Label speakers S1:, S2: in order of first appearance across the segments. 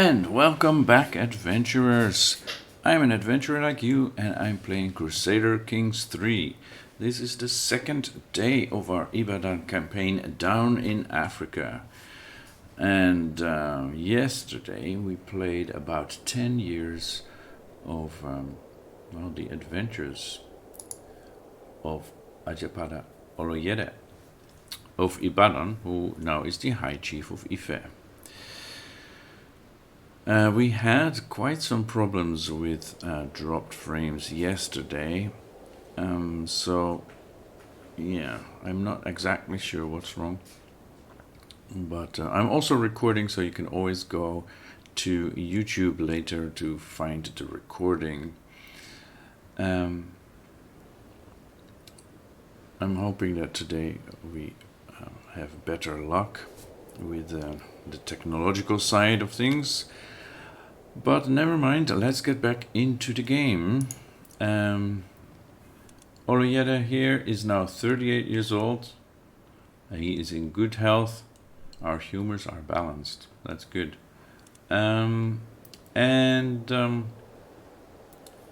S1: And welcome back, adventurers! I'm an adventurer like you, and I'm playing Crusader Kings 3. This is the second day of our Ibadan campaign down in Africa. And yesterday we played about 10 years of the adventures of Ajapada Oloyede of Ibadan, who now is the High Chief of Ife. We had quite some problems with dropped frames yesterday, so yeah, I'm not exactly sure what's wrong, but I'm also recording, so you can always go to YouTube later to find the recording. I'm hoping that today we have better luck with the technological side of things. But never mind, let's get back into the game. Oloyede here is now 38 years old. He is in good health. Our humors are balanced. That's good.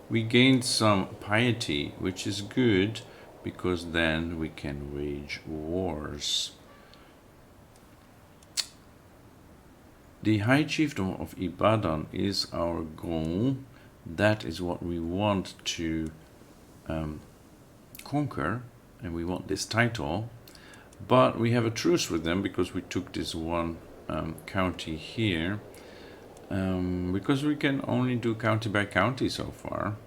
S1: We gained some piety, which is good, because then we can wage wars. The High Chiefdom of Ibadan is our goal. That is what we want to conquer, and we want this title. But we have a truce with them because we took this one county here. Because we can only do county by county so far.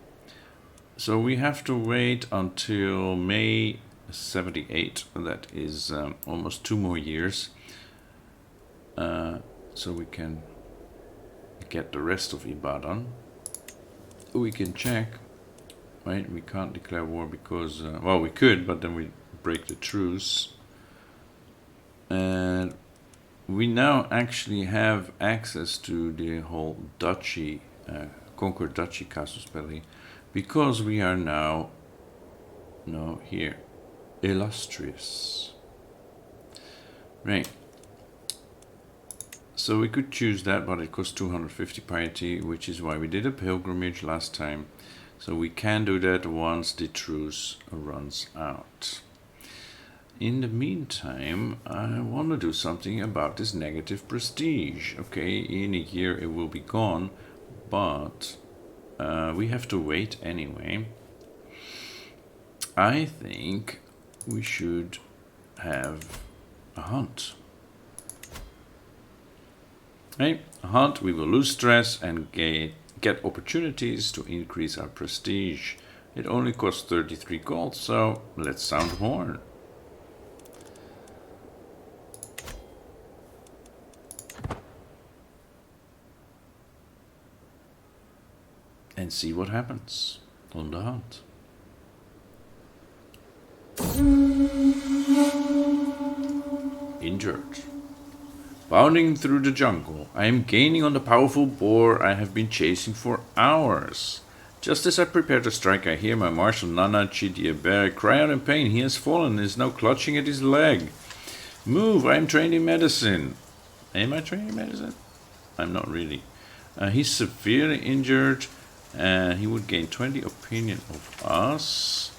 S1: So we have to wait until May 78. That is almost 2 more years. So we can get the rest of Ibadan. We can check, right? We can't declare war because, we could, but then we break the truce. And we now actually have access to the whole duchy, conquered duchy casus belli, because we are now, here, illustrious. Right. So we could choose that, but it costs 250 piety, which is why we did a pilgrimage last time. So we can do that once the truce runs out. In the meantime, I want to do something about this negative prestige. Okay, in a year it will be gone, but we have to wait anyway. I think we should have a hunt. Right? A hunt, we will lose stress and get opportunities to increase our prestige. It only costs 33 gold, so let's sound the horn. And see what happens on the hunt. Injured. Bounding through the jungle, I am gaining on the powerful boar I have been chasing for hours. Just as I prepare to strike, I hear my marshal Nana Chidieber cry out in pain. He has fallen and is now clutching at his leg. Move, I am trained in medicine. Am I trained in medicine? I'm not really. He's severely injured. He would gain 20 opinion of us.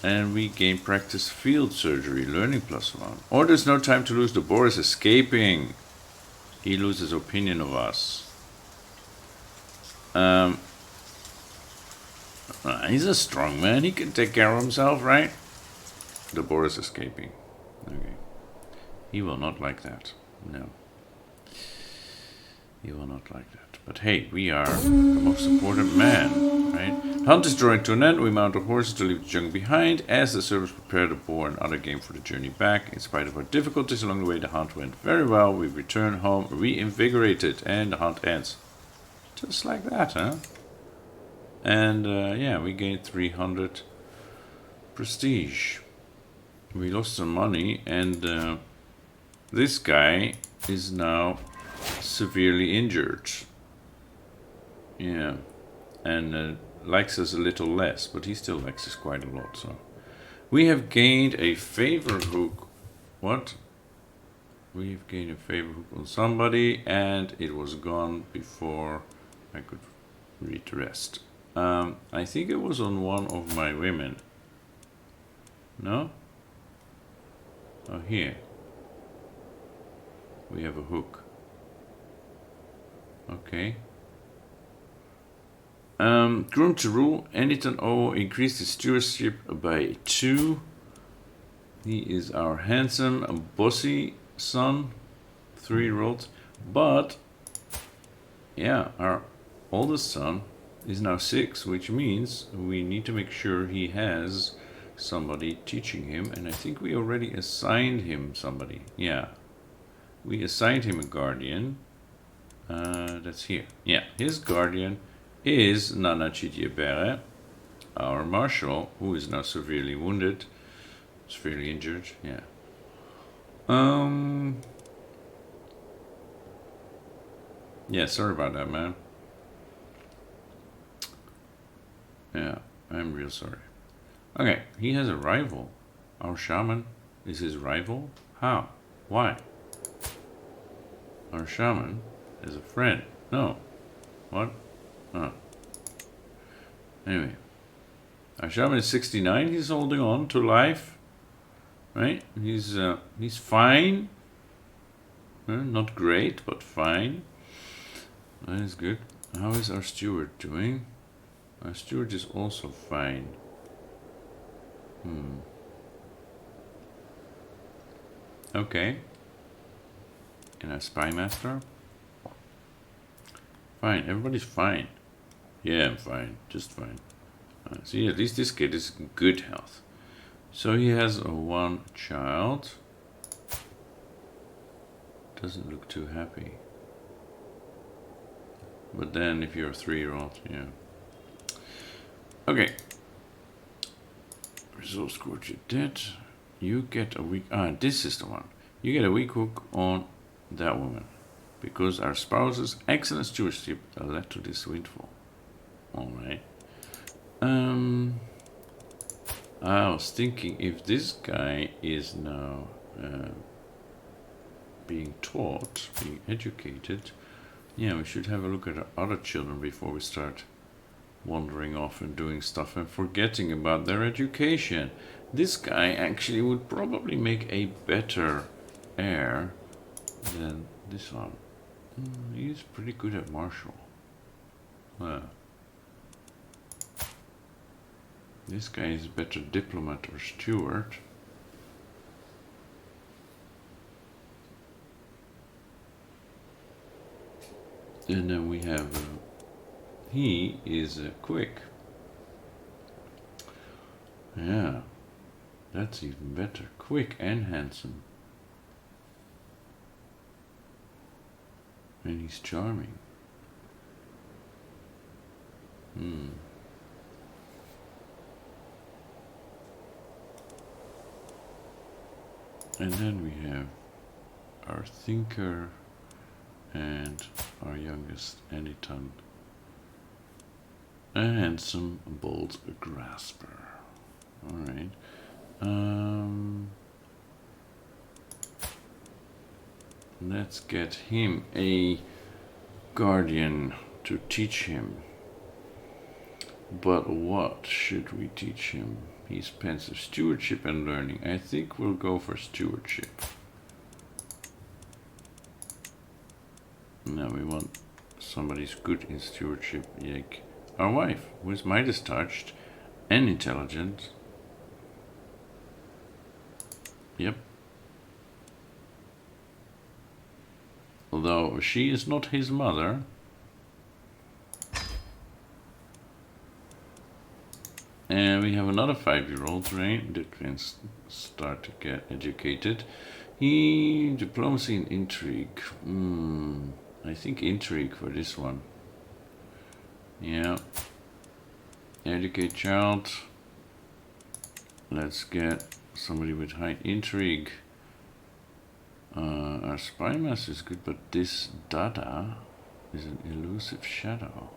S1: And we gain practice field surgery, learning +1. Or there's no time to lose, the boar is escaping. He loses opinion of us. He's a strong man, he can take care of himself, right? The boar is escaping. Okay. He will not like that. No. He will not like that. But hey, we are the most important man, right? Hunt is drawing to an end. We mount our horses to leave the jungle behind as the servants prepare the boar and other game for the journey back. In spite of our difficulties along the way, the hunt went very well. We return home reinvigorated and the hunt ends. Just like that, huh? And we gained 300 prestige. We lost some money, and this guy is now severely injured. Yeah, and likes us a little less, but he still likes us quite a lot. So we have gained a favor hook. What? we've gained a favor hook on somebody, and it was gone before I could read the rest. I think it was on one of my women. No? Oh, here. We have a hook. Okay. Groom to rule, Anyton O increased his stewardship by 2. He is our handsome, bossy son, 3-year-old. But, yeah, our oldest son is now 6, which means we need to make sure he has somebody teaching him. And I think we already assigned him somebody. Yeah, we assigned him a guardian. That's here. Yeah, his guardian is Nana Chidiebere, our marshal, who is now severely wounded, severely injured. Yeah. Yeah, sorry about that, man. Yeah, I'm real sorry. Okay, he has a rival. Our shaman is his rival? How? Why? Our shaman is a friend. No. What? Oh. Anyway. Our shaman is 69. He's holding on to life. Right? He's fine. Not great, but fine. That is good. How is our steward doing? Our steward is also fine. Okay. And our spy master? Fine. Everybody's fine. Yeah, I'm fine. Just fine. See, at least this kid is in good health. So he has one child. Doesn't look too happy. But then if you're a 3-year-old, yeah. Okay. Resource scored you dead. You get a weak... this is the one. You get a weak hook on that woman. Because our spouse's excellent stewardship led to this windfall. Alright. I was thinking if this guy is now being taught, being educated, yeah, we should have a look at our other children before we start wandering off and doing stuff and forgetting about their education. This guy actually would probably make a better heir than this one. He's pretty good at martial. This guy is a better diplomat or steward. And then we have, he is quick. Yeah, that's even better. Quick and handsome. And he's charming. And then we have our thinker and our youngest Anyton. A handsome, bold grasper. Alright. Let's get him a guardian to teach him. But what should we teach him? He's pensive. Stewardship and learning. I think we'll go for stewardship. Now we want somebody who's good in stewardship, like our wife, who is Midas touched and intelligent. Yep. Although she is not his mother. And we have another 5-year-old, right, that can start to get educated. Diplomacy and intrigue. I think intrigue for this one. Yeah. Educate child. Let's get somebody with high intrigue. Our spy master is good, but this Dada is an elusive shadow.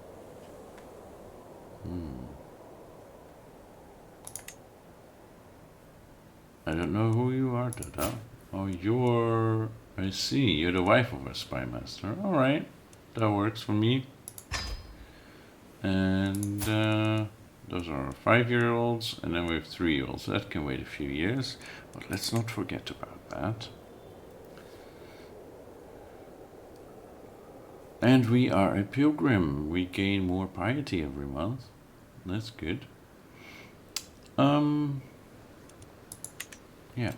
S1: I don't know who you are, Dada. Oh, you're I see. You're the wife of a spy master. All right, that works for me. And those are 5-year-olds, and then we have 3-year-olds. That can wait a few years, but let's not forget about that. And we are a pilgrim. We gain more piety every month. That's good. Yeah.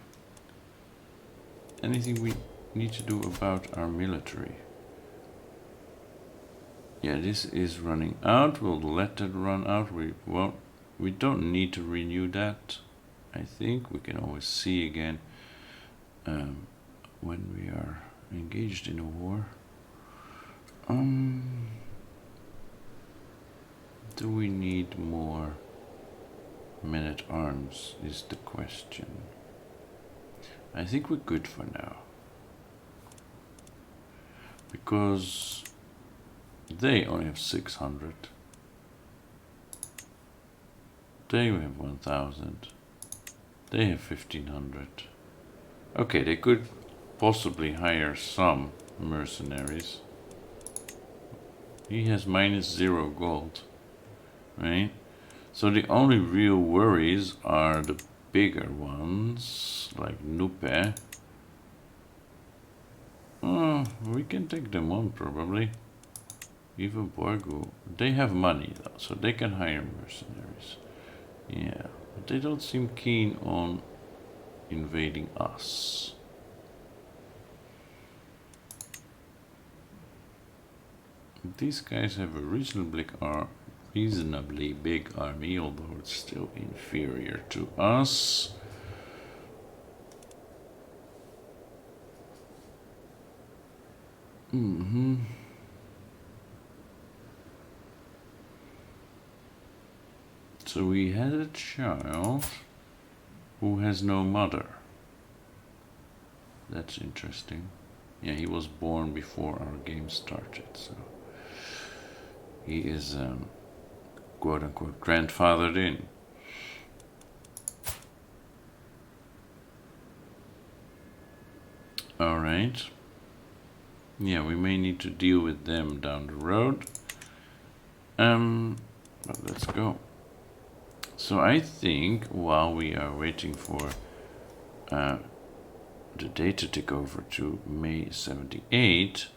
S1: Anything we need to do about our military? Yeah, this is running out. We'll let that run out. We don't need to renew that. I think we can always see again when we are engaged in a war. Do we need more men-at-arms is the question. I think we're good for now. Because they only have 600. They have 1,000. They have 1,500. Okay, they could possibly hire some mercenaries. He has -0 gold, right? So the only real worries are the bigger ones, like Nupe. We can take them on, probably. Even Borgu. They have money, though, so they can hire mercenaries. Yeah, but they don't seem keen on invading us. These guys have a reasonably big army, although it's still inferior to us. So we had a child who has no mother. That's interesting. Yeah, he was born before our game started, so he is quote-unquote grandfathered in. All right. Yeah, we may need to deal with them down the road. But let's go. So I think while we are waiting for the day to tick over to May 78,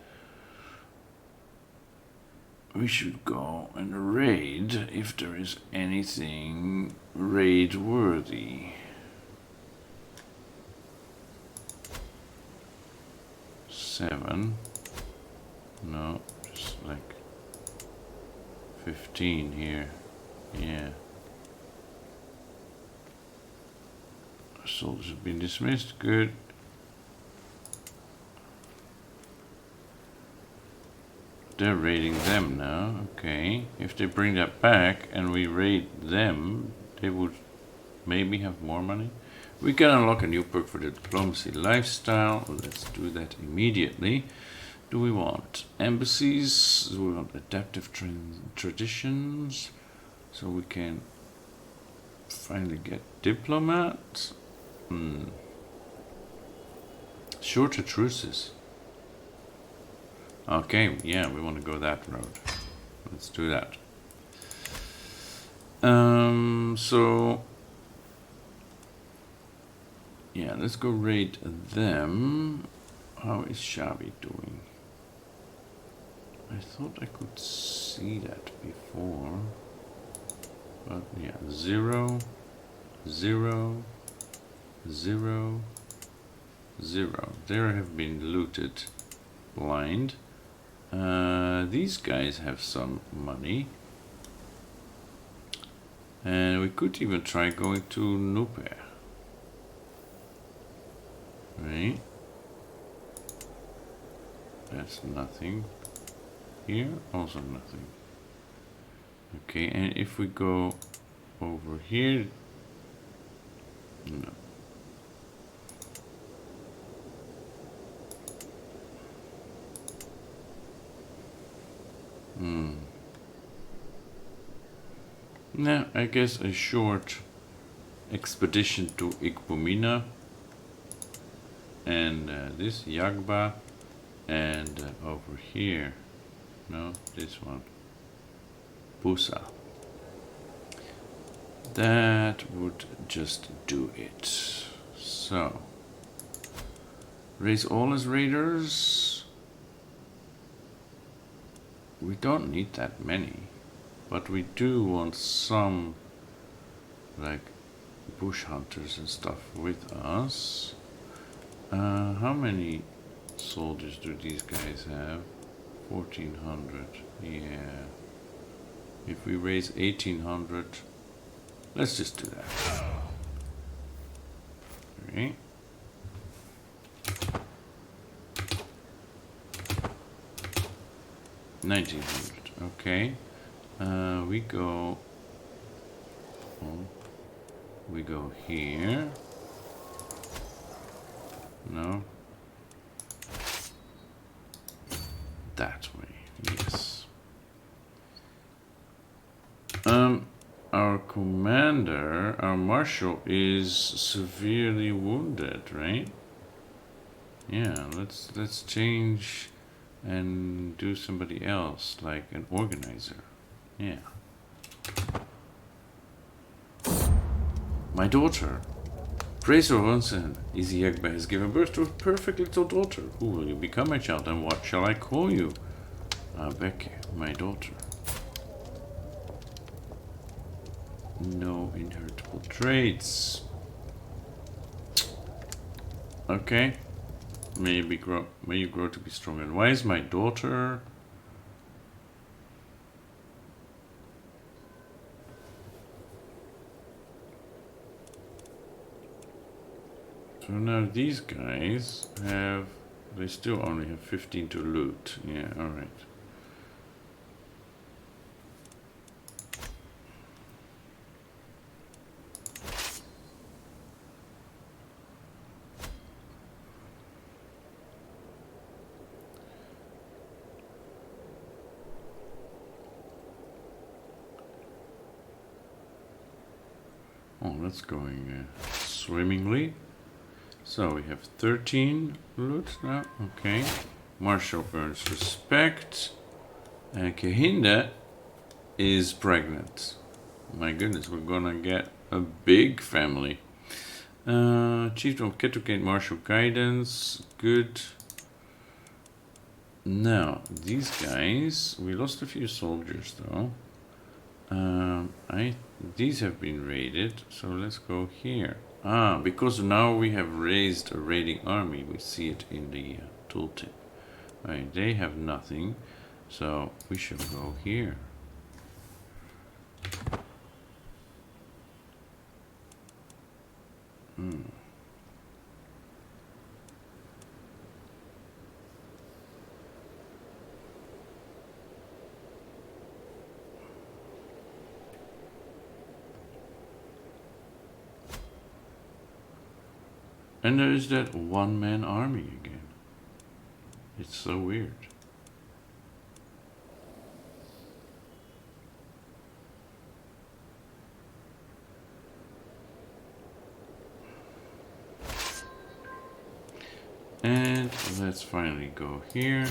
S1: we should go and raid if there is anything raid worthy. 7. No, just like 15 here. Yeah. Soldiers have been dismissed. Good. They're raiding them now. Okay. If they bring that back and we raid them, they would maybe have more money. We can unlock a new perk for the diplomacy lifestyle. Let's do that immediately. Do we want embassies? Do we want adaptive traditions? So we can finally get diplomats. Shorter truces. Okay, yeah, we want to go that road. Let's do that. So yeah, let's go raid them. How is Shabi doing? I thought I could see that before. But yeah, 0, 0, 0, 0. There have been looted blind. These guys have some money. And we could even try going to Nupe. Right? That's nothing. Here, also nothing. Okay, and if we go over here, no. No, I guess a short expedition to Ikbumina and this Yagba, and over here, no, this one, Busa. That would just do it. So, raise all as raiders. We don't need that many, but we do want some, like, bush hunters and stuff with us. How many soldiers do these guys have? 1400. Yeah. If we raise 1800, let's just do that. Okay. $1900. Okay. We go. Oh, we go here. No. That way. Yes. Our commander, our marshal, is severely wounded, right? Yeah. Let's change and do somebody else, like an organizer. Yeah. My daughter. Praise her Ronson. Easy Yagba has given birth to a perfect little daughter. Who will you become, my child, and what shall I call you? Becky, my daughter. No inheritable traits. Okay. May you grow to be strong and wise, my daughter. So now these guys have, they still only have 15 to loot. Yeah, alright. Oh, that's going swimmingly. So we have 13 loot now. Okay. Marshall earns respect. And Kehinda is pregnant. My goodness, we're gonna get a big family. Chieftain of Ketogate Marshall guidance. Good. Now, these guys, we lost a few soldiers though. These have been raided, so let's go here. Because now we have raised a raiding army, we see it in the tooltip. Right, they have nothing, so we should go here. And there is that one-man army again. It's so weird. And let's finally go here.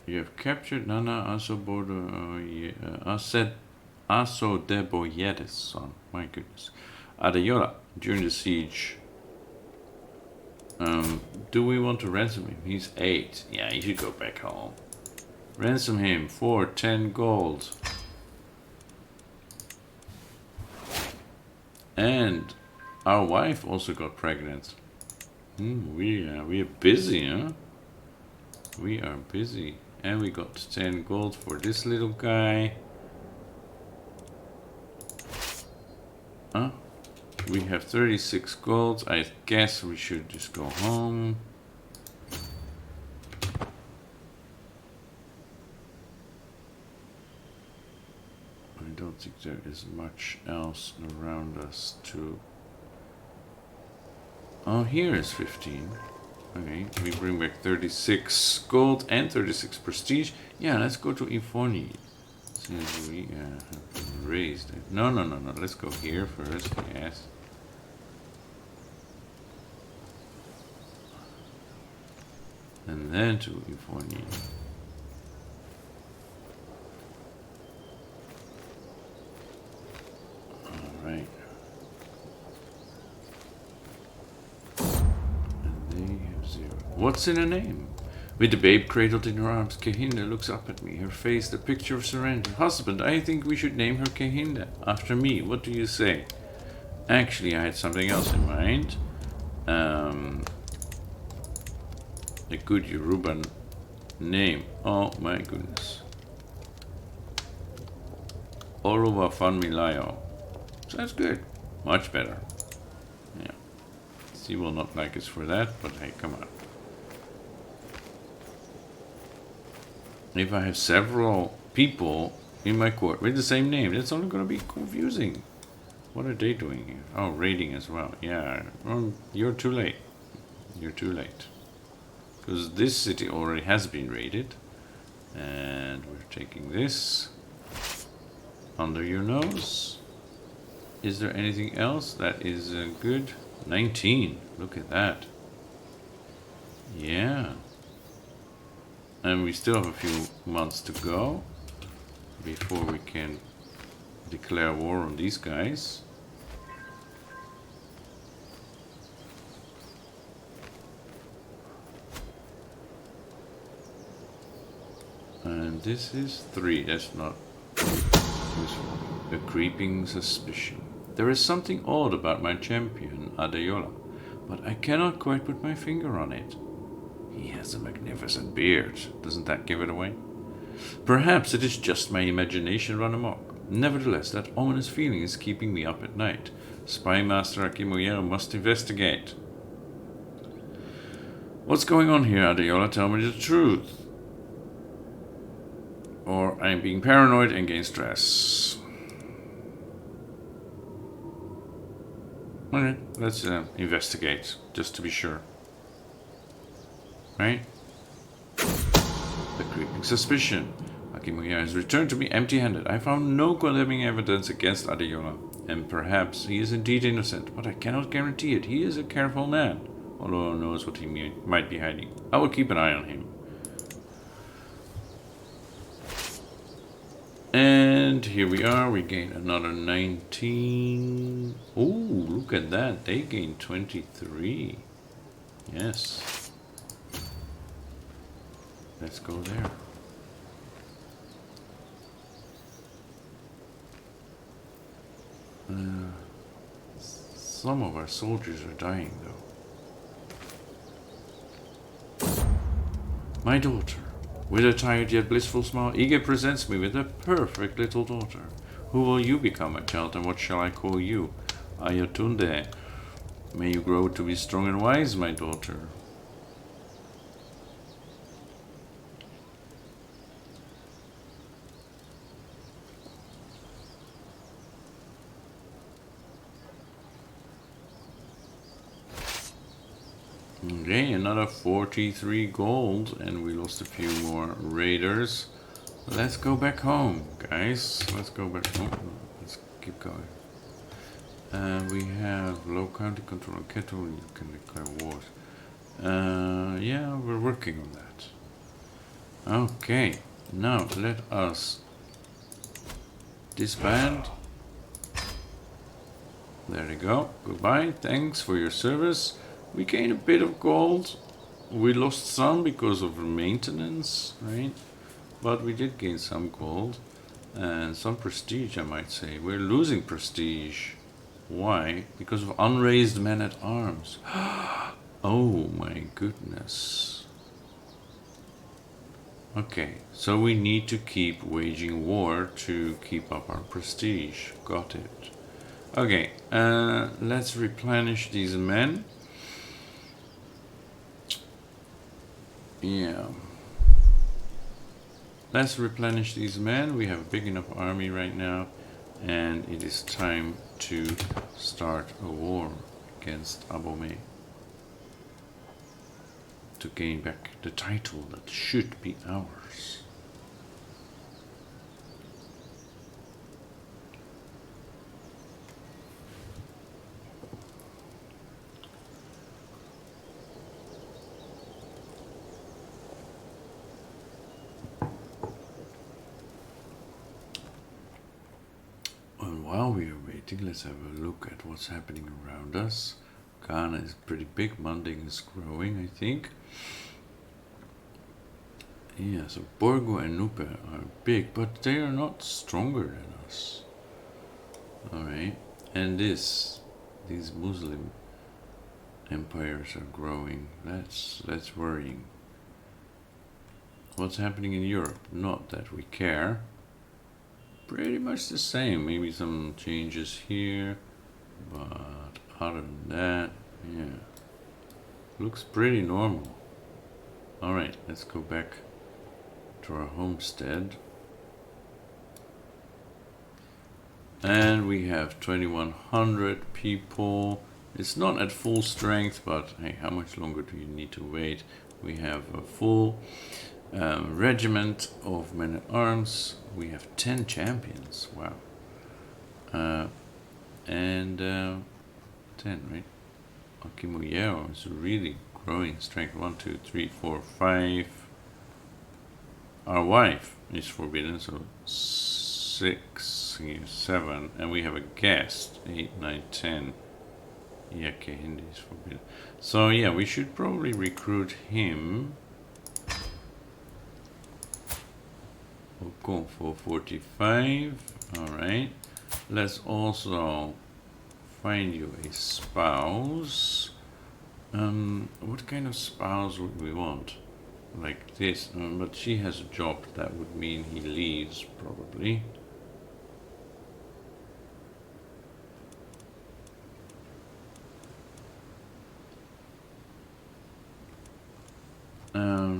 S1: You have captured Nana Asodeboyedes' son. My goodness. Adeyola, during the siege. Do we want to ransom him? He's 8. Yeah, he should go back home. Ransom him for 10 gold. And our wife also got pregnant. We are busy, huh? We are busy. And we got 10 gold for this little guy. Huh? We have 36 gold. I guess we should just go home. I don't think there is much else around us to... Oh, here is 15. Okay, we bring back 36 gold and 36 prestige. Yeah, let's go to Ifoni. Since we have been raised. No. Let's go here first, yes. And then to Ivoni. Alright. And they have 0. What's in a name? With the babe cradled in her arms, Kehinda looks up at me, her face the picture of surrender. Husband, I think we should name her Kehinda, after me. What do you say? Actually, I had something else in mind. A good Yoruban name. Oh my goodness. Oluwa Fanmilayo. Sounds good. Much better. Yeah. She will not like us for that, but hey, come on. If I have several people in my court with the same name, that's only going to be confusing. What are they doing here? Oh, raiding as well. Yeah, well, you're too late. You're too late. Because this city already has been raided. And we're taking this. Under your nose. Is there anything else that is good? 19. Look at that. Yeah. And we still have a few months to go before we can declare war on these guys. And this is 3. That's not useful. A creeping suspicion. There is something odd about my champion, Adeola, but I cannot quite put my finger on it. He has a magnificent beard. Doesn't that give it away? Perhaps it is just my imagination run amok. Nevertheless, that ominous feeling is keeping me up at night. Spy Master Akimoyero must investigate. What's going on here, Adeola? Tell me the truth. Or I'm being paranoid and gain stress. Okay, let's investigate, just to be sure. Right? The creeping suspicion. Akimoya has returned to me empty-handed. I found no condemning evidence against Adeola, and perhaps he is indeed innocent, but I cannot guarantee it. He is a careful man, although who knows what he might be hiding. I will keep an eye on him. And here we are. We gain another 19. Oh, look at that. They gained 23. Yes. Let's go there. Some of our soldiers are dying, though. My daughter. With a tired yet blissful smile, Ige presents me with a perfect little daughter. Who will you become, my child, and what shall I call you? Ayotunde. May you grow to be strong and wise, my daughter. Okay, another 43 gold, and we lost a few more raiders. Let's go back home, guys. Let's go back home. Let's keep going. We have low county control on cattle. You can declare wars. Yeah, we're working on that. Okay, now let us disband. There you go. Goodbye. Thanks for your service. We gained a bit of gold. We lost some because of maintenance, right? But we did gain some gold and some prestige, I might say. We're losing prestige. Why? Because of unraised men at arms. Oh my goodness. Okay, so we need to keep waging war to keep up our prestige. Got it. Okay, let's replenish these men. Yeah. Let's replenish these men. We have a big enough army right now, and it is time to start a war against Abomey to gain back the title that should be ours. while we are waiting, let's have a look at what's happening around us. Ghana is pretty big. Manding is growing, I think. Yeah, so Borgo and Nupe are big, but they are not stronger than us. Alright. And these Muslim empires are growing. That's worrying. What's happening in Europe? Not that we care. Pretty much the same. Maybe some changes here, but other than that, yeah, looks pretty normal. Alright, let's go back to our homestead. And we have 2100 people. It's not at full strength, but hey, how much longer do you need to wait? We have a full regiment of men-at-arms. We have 10 champions. Wow. And 10, right? Akimuyeo is really growing strength. 1, 2, 3, 4, 5. Our wife is forbidden, so 6, 7, and we have a guest. 8, 9, 10. Yake Hindi is forbidden. So yeah, we should probably recruit him. We'll go for 45. Alright. Let's also find you a spouse. What kind of spouse would we want? Like this. But she has a job. That would mean he leaves, probably.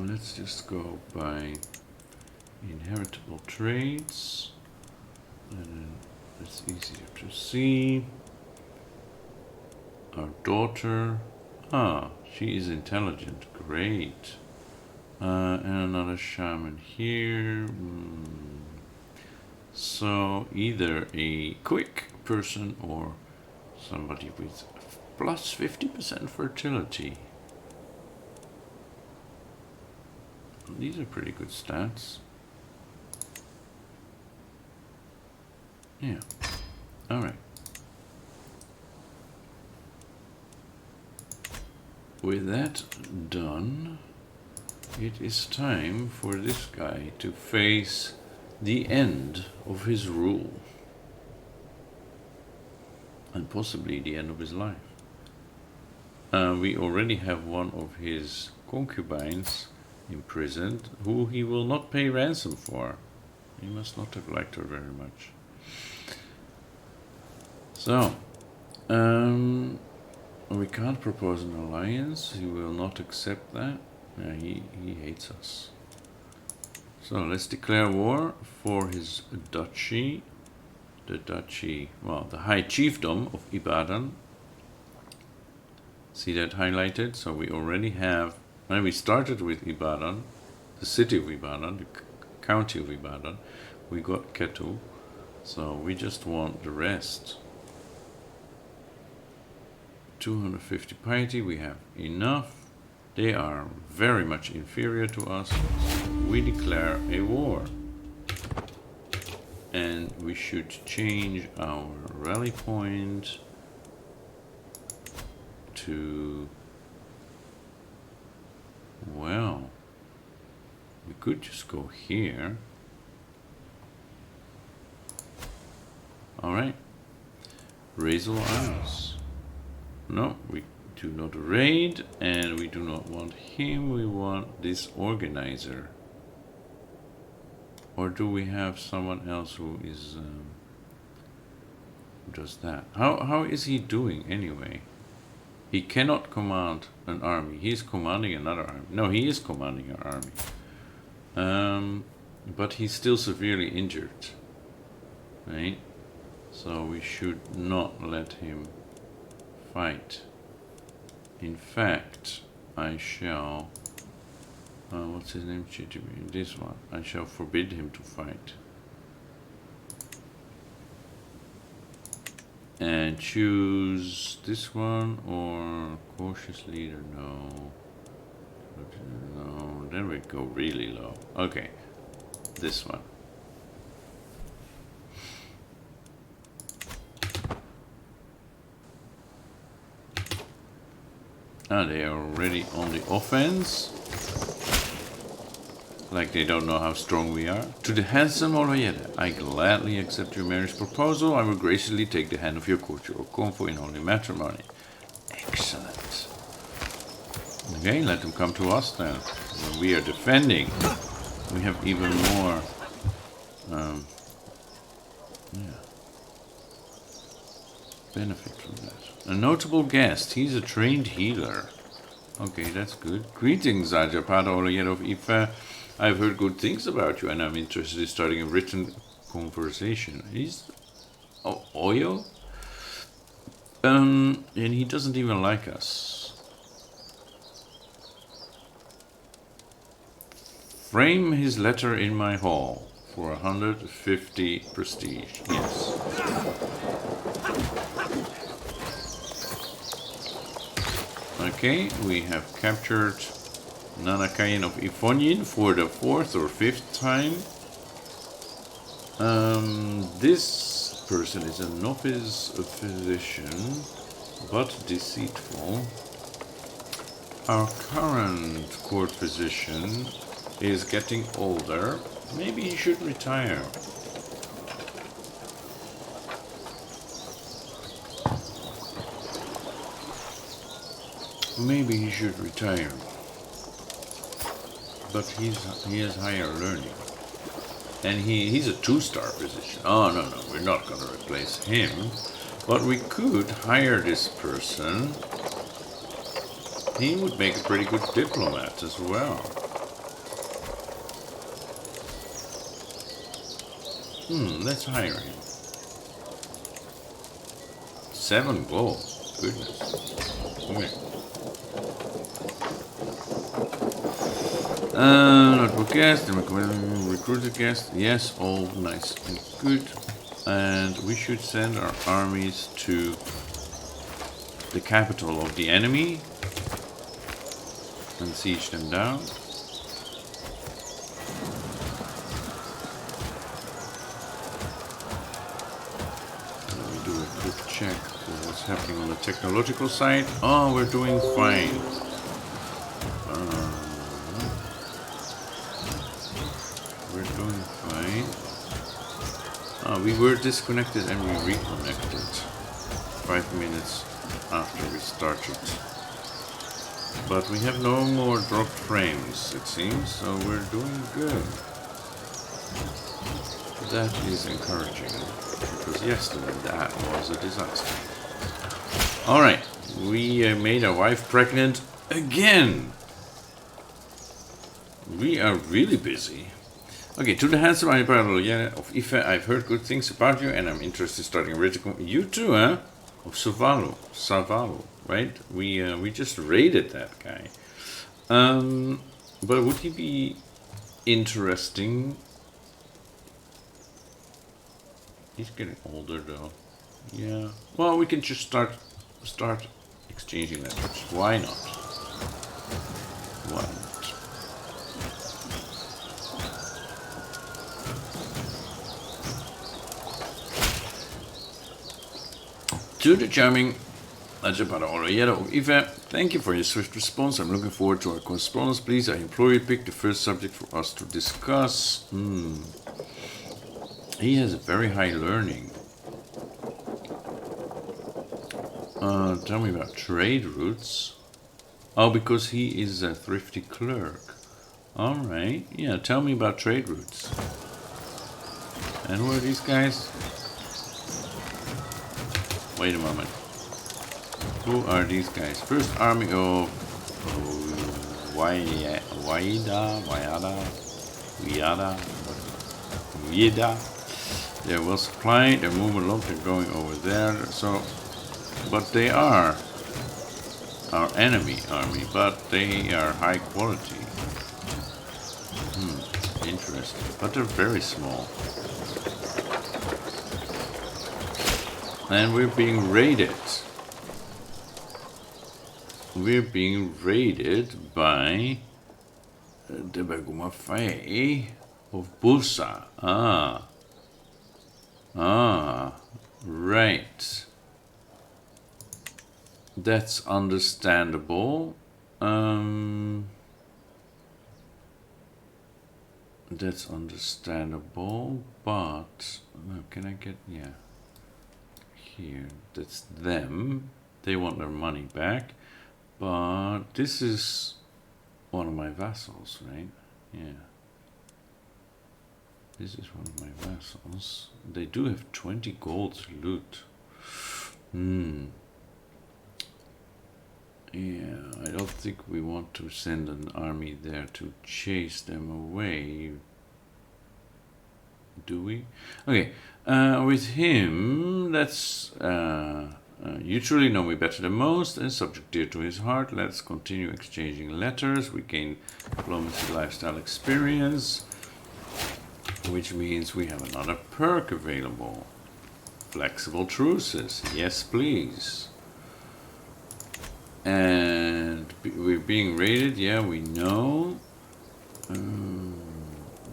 S1: Let's just go by inheritable traits, and it's easier to see. Our daughter, she is intelligent, great. And another shaman here. So either a quick person or somebody with plus 50% fertility. These are pretty good stats. Yeah. Alright. With that done, it is time for this guy to face the end of his rule. And possibly the end of his life. We already have one of his concubines imprisoned, who he will not pay ransom for. He must not have liked her very much. So, we can't propose an alliance. He will not accept that. He hates us. So let's declare war for his duchy. The duchy, well, the high chiefdom of Ibadan. See that highlighted? So we already have, and we started with Ibadan, the city of Ibadan, the county of Ibadan. We got Ketu, so we just want the rest. 250 piety, we have enough. They are very much inferior to us, so we declare a war. And we should change our rally point to, well, we could just go here. Alright. Raise all arms. No, we do not raid, and we do not want him. We want this organizer. Or do we have someone else who is does that? How is he doing anyway? He cannot command an army. He is commanding another army. No, he is commanding an army. But he's still severely injured, right? So we should not let him fight. In fact, I shall, what's his name? This one. I shall forbid him to fight. And choose this one or cautious leader. No. No, then we go really low. Okay, this one. Ah, they are already on the offense. Like they don't know how strong we are. To the handsome Oloyeda, I gladly accept your marriage proposal. I will graciously take the hand of your courtier or convoy in holy matrimony. Excellent. Okay, let them come to us then. When we are defending, we have even more. Benefit from that. A notable guest. He's a trained healer. Okay, that's good. Greetings, Ajapata Oloyeda of Ife. I've heard good things about you, and I'm interested in starting a written conversation. He's Oyo? And he doesn't even like us. Frame his letter in my hall for 150 prestige. Yes. Okay, we have captured Nanakayan of Ifonyin for the 4th or 5th time. This person is a novice physician, but deceitful. Our current court physician is getting older. Maybe he should retire. Maybe he should retire. But he has higher learning. And he's a 2-star physician. Oh, no, we're not going to replace him. But we could hire this person. He would make a pretty good diplomat as well. Let's hire him. 7 gold. Goodness. Okay. Notebook guest, recruited guest. Yes, all nice and good. And we should send our armies to the capital of the enemy and siege them down. Let me do a quick check for what's happening on the technological side. Oh, we're doing fine. We were disconnected and we reconnected 5 minutes after we started. But we have no more dropped frames, it seems, so we're doing good. That is encouraging, because yesterday that was a disaster. Alright, we made our wife pregnant again. We are really busy. Okay, to the handsome Ibadan of Ife, I've heard good things about you, and I'm interested in starting a ritual. You too, huh? Of Savalu, right? We just raided that guy. But would he be interesting? He's getting older though. Yeah. Well, we can just start exchanging letters. Why not? Why not? To the charming Ajapara Oloyeda of Ife, thank you for your swift response. I'm looking forward to our correspondence. Please, I implore you to pick the first subject for us to discuss. He has a very high learning. Tell me about trade routes. Oh, because he is a thrifty clerk. Alright, yeah, tell me about trade routes. And who are these guys? Wait a moment. Who are these guys? First Army of Wiada. They're well supplied, they're moving along, they're going over there. So, but they are our enemy army, but they are high quality. Interesting. But they're very small. And we're being raided. We're being raided by the Begumafei of Bursa. Right. That's understandable. That's understandable, but can I get here? That's them. They want their money back, but this is one of my vassals, right? Yeah. This is one of my vassals. They do have 20 gold to loot. Yeah, I don't think we want to send an army there to chase them away. Do we? Okay, with him, let's... you truly know me better than most, and subject dear to his heart. Let's continue exchanging letters. We gain diplomacy lifestyle experience, which means we have another perk available. Flexible truces. Yes, please. And we're being raided. Yeah, we know.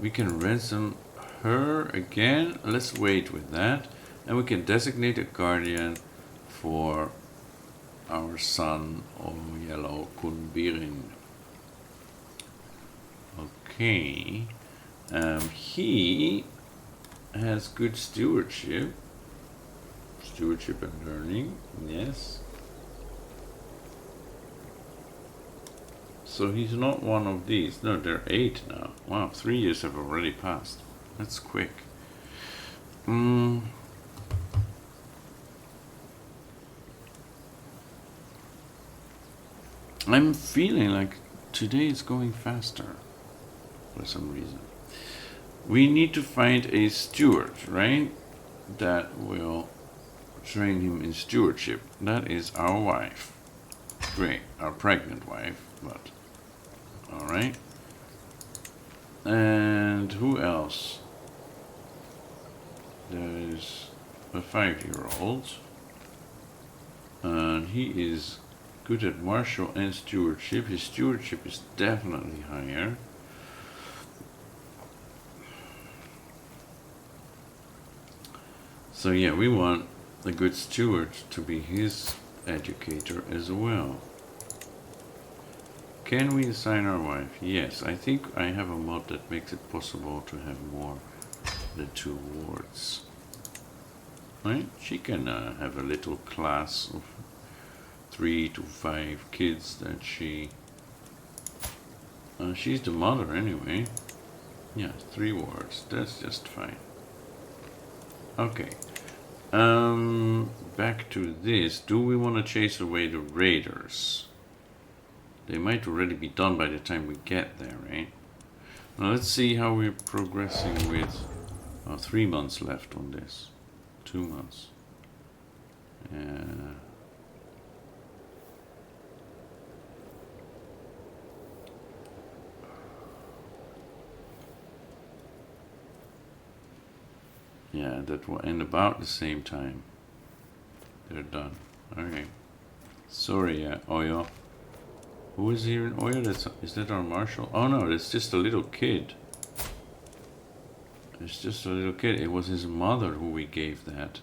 S1: We can ransom her again. Let's wait with that. And we can designate a guardian for our son, Yellow Kunbirin. Okay. He has good stewardship. Stewardship and learning, yes. So he's not one of these. No, there are 8 now. Wow, 3 years have already passed. That's quick. I'm feeling like today is going faster for some reason. We need to find a steward, right? That will train him in stewardship. That is our wife. Great, our pregnant wife, but alright. And who else? There's a 5-year-old. And he is good at martial and stewardship. His stewardship is definitely higher. So yeah, we want a good steward to be his educator as well. Can we assign our wife? Yes, I think I have a mod that makes it possible to have more than 2 wards. Right? She can have a little class of 3 to 5 kids that she's the mother anyway. Yeah, 3 wards. That's just fine. Okay. Back to this. Do we want to chase away the raiders? They might already be done by the time we get there, right? Now let's see how we're progressing with 3 months left on this. 2 months. Yeah, that will end about the same time. They're done. Okay. Sorry, Oyo. Who is here in Oyo? Is that our marshal? Oh no, it's just a little kid. It's just a little kid. It was his mother who we gave that.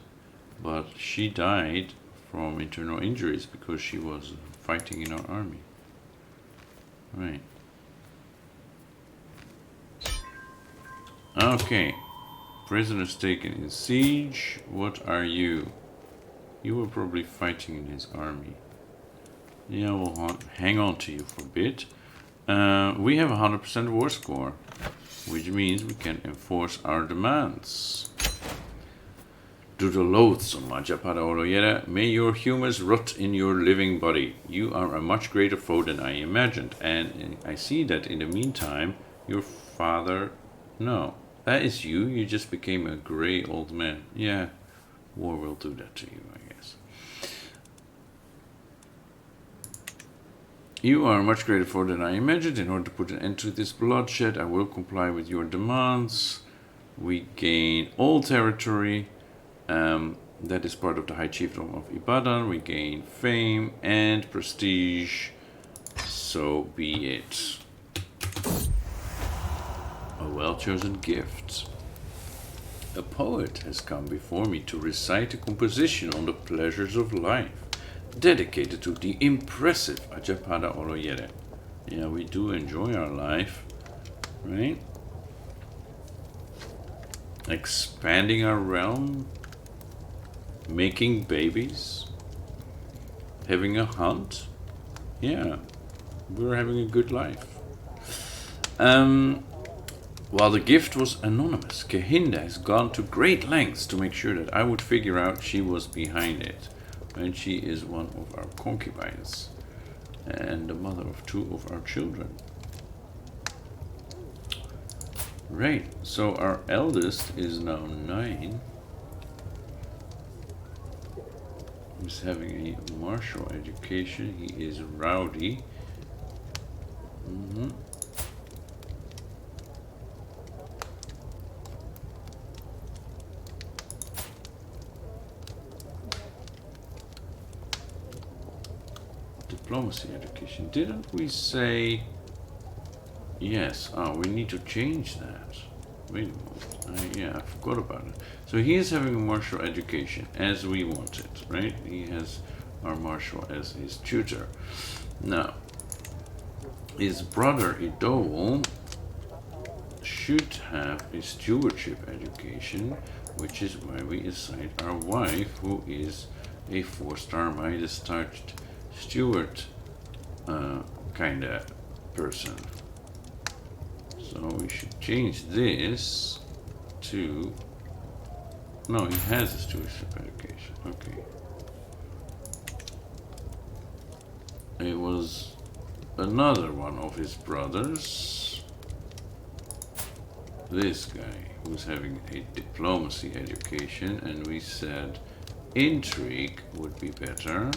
S1: But she died from internal injuries because she was fighting in our army. Right. Okay. Prisoners taken in siege. What are you? You were probably fighting in his army. Yeah, we'll hang on to you for a bit. We have a 100% war score, which means we can enforce our demands. Do the loathsome Majapada Oroyera, may your humors rot in your living body. You are a much greater foe than I imagined. And I see that in the meantime, your father... No, that is you. You just became a gray old man. Yeah, war will do that to you, I guess. You are a much greater foe than I imagined. In order to put an end to this bloodshed, I will comply with your demands. We gain all territory. That is part of the High Chiefdom of Ibadan. We gain fame and prestige. So be it. A well-chosen gift. A poet has come before me to recite a composition on the pleasures of life. dedicated to the impressive Ajapada Oloyere. Yeah, we do enjoy our life, right? Expanding our realm, making babies, having a hunt. Yeah, we're having a good life. While the gift was anonymous, Kehinda has gone to great lengths to make sure that I would figure out she was behind it. And she is one of our concubines and the mother of 2 of our children. Right, so our eldest is now 9. He's having a martial education. He is rowdy. Diplomacy education. Didn't we say... Yes, we need to change that. Wait a moment. Yeah, I forgot about it. So he is having a martial education as we wanted, right? He has our martial as his tutor. Now, his brother Idol should have a stewardship education, which is why we assigned our wife, who is a 4-star Midas touched steward kind of person. So we should change this to... No, he has a stewardship education. Okay. It was another one of his brothers. This guy who's having a diplomacy education, and we said intrigue would be better.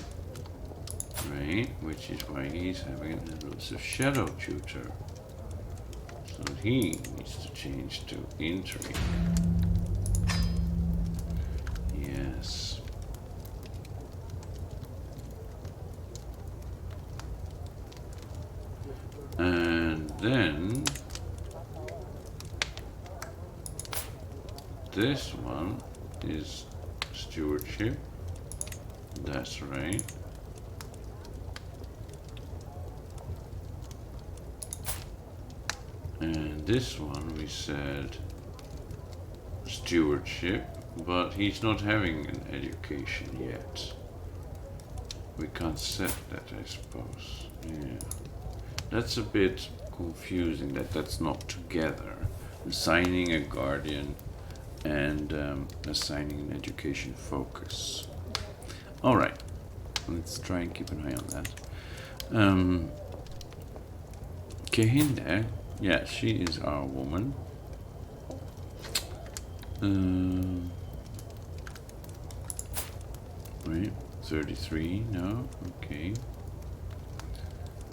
S1: Right, which is why he's having an elusive shadow tutor. So he needs to change to intrigue. Yes. And then this one is stewardship. That's right. And this one we said stewardship, but he's not having an education yet. We can't set that, I suppose. Yeah. That's a bit confusing that that's not together. Assigning a guardian and assigning an education focus. All right, let's try and keep an eye on that. Kehinda, yeah, she is our woman. Wait, 33, no, okay.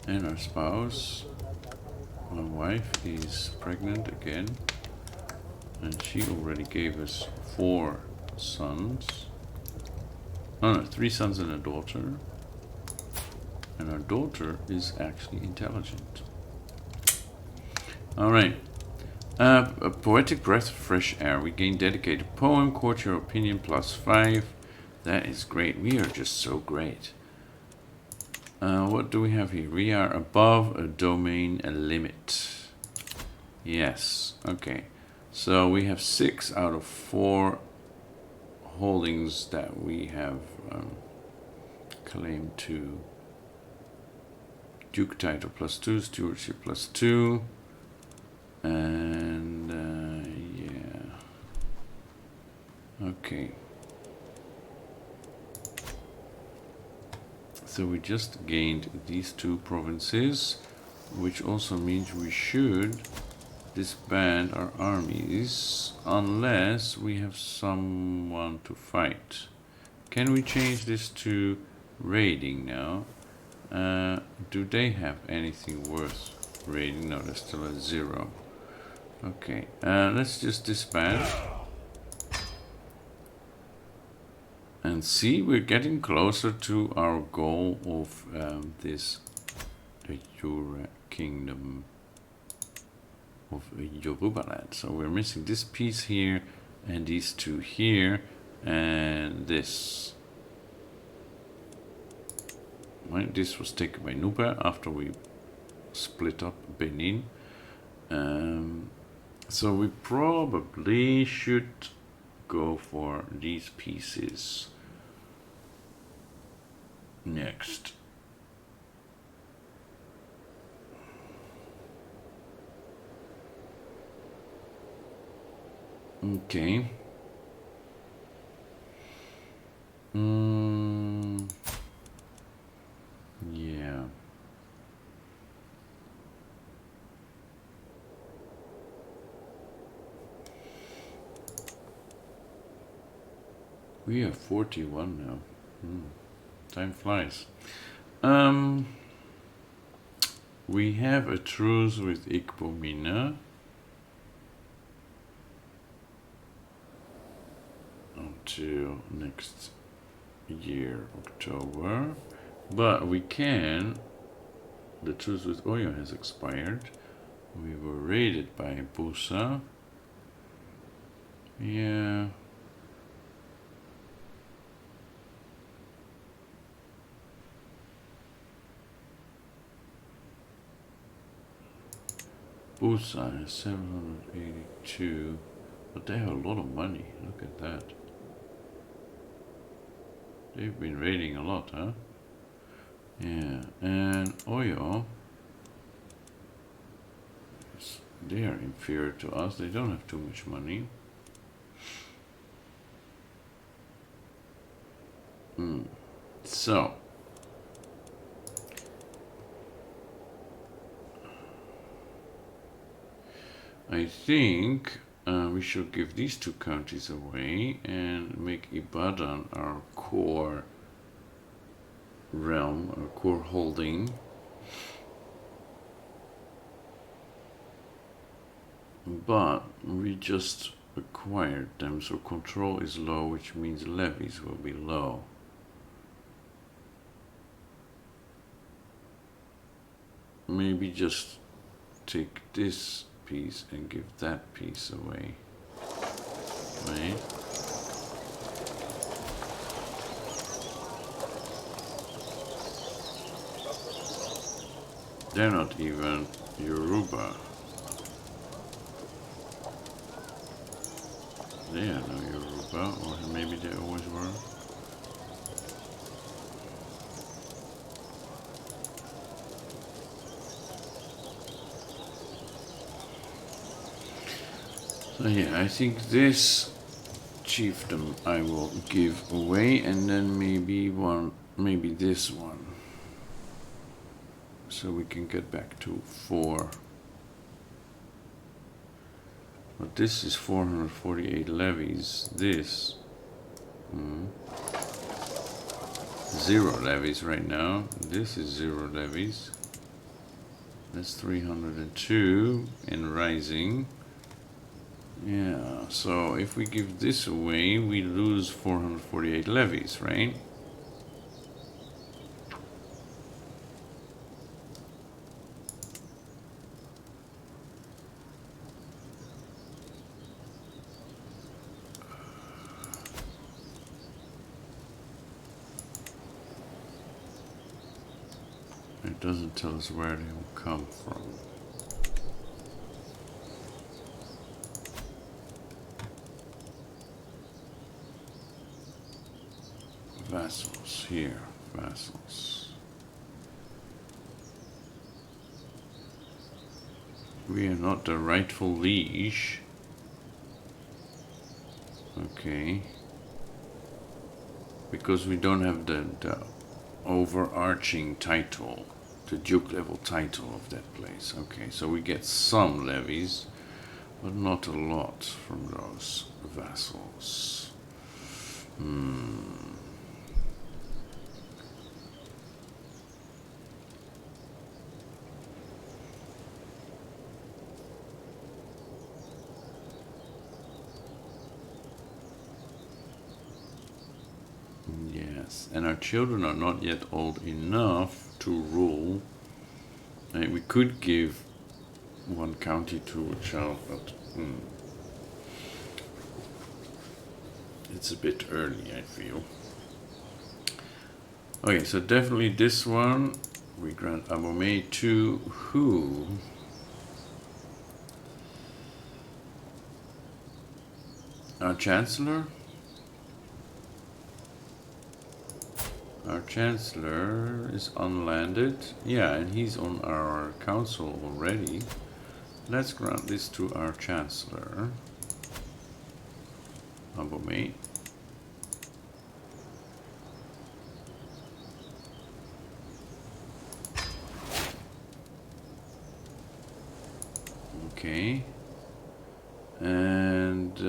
S1: And our spouse, my wife, is pregnant again. And she already gave us 4 sons. Oh no, 3 sons and a daughter. And our daughter is actually intelligent. Alright. A poetic breath of fresh air. We gain dedicated poem, quote your opinion, +5. That is great. We are just so great. What do we have here? We are above a domain limit. Yes. Okay. So we have 6 out of 4 holdings that we have claimed to. Duke title +2, stewardship +2. And yeah. Okay. So we just gained these 2 provinces, which also means we should disband our armies unless we have someone to fight. Can we change this to raiding now? Do they have anything worth raiding? No, they're still at 0. Okay, let's just disband. And see, we're getting closer to our goal of this Jura kingdom of Yorubaland. So we're missing this piece here, and these 2 here, and this. right? This was taken by Nuba after we split up Benin. So we probably should go for these pieces next. Okay. Yeah. We are 41 now. Time flies. We have a truce with Ikbomina until next year, October. But we can. The truce with Oyo has expired. We were raided by Busa. Yeah. Busa has 782, but they have a lot of money. Look at that. They've been raiding a lot, huh? Yeah, and Oyo, they are inferior to us. They don't have too much money. So, I think we should give these two counties away and make Ibadan our core realm, our core holding. But we just acquired them, so control is low, which means levies will be low. Maybe just take this piece and give that piece away, right? They're not even Yoruba. They are no Yoruba, or maybe they always were. So yeah, I think this chiefdom I will give away, and then maybe this one. So we can get back to 4. But this is 448 levies. This 0 levies right now. This is 0 levies. That's 302 and rising. Yeah, so if we give this away, we lose 448 levies, right? It doesn't tell us where they will come from. Vassals, here, vassals. We are not the rightful liege. Okay. Because we don't have the overarching title, the duke level title of that place. Okay, so we get some levies, but not a lot from those vassals. Yes, and our children are not yet old enough to rule. We could give one county to a child, but it's a bit early, I feel. Okay, so definitely this one. We grant Abomey to who? Our Chancellor? Our Chancellor is unlanded. Yeah, and he's on our council already. Let's grant this to our Chancellor. Abomey. Okay. And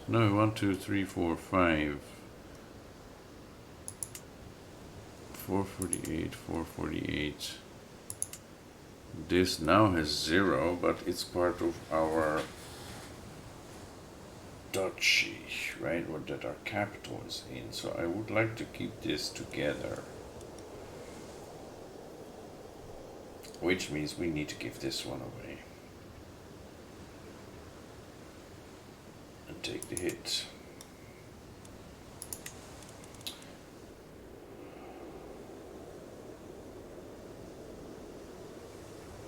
S1: no, 1, 2, 3, 4, 5. 448, 448. This now has 0, but it's part of our duchy, right? Or that our capital is in. So I would like to keep this together. Which means we need to give this one away. And take the hit.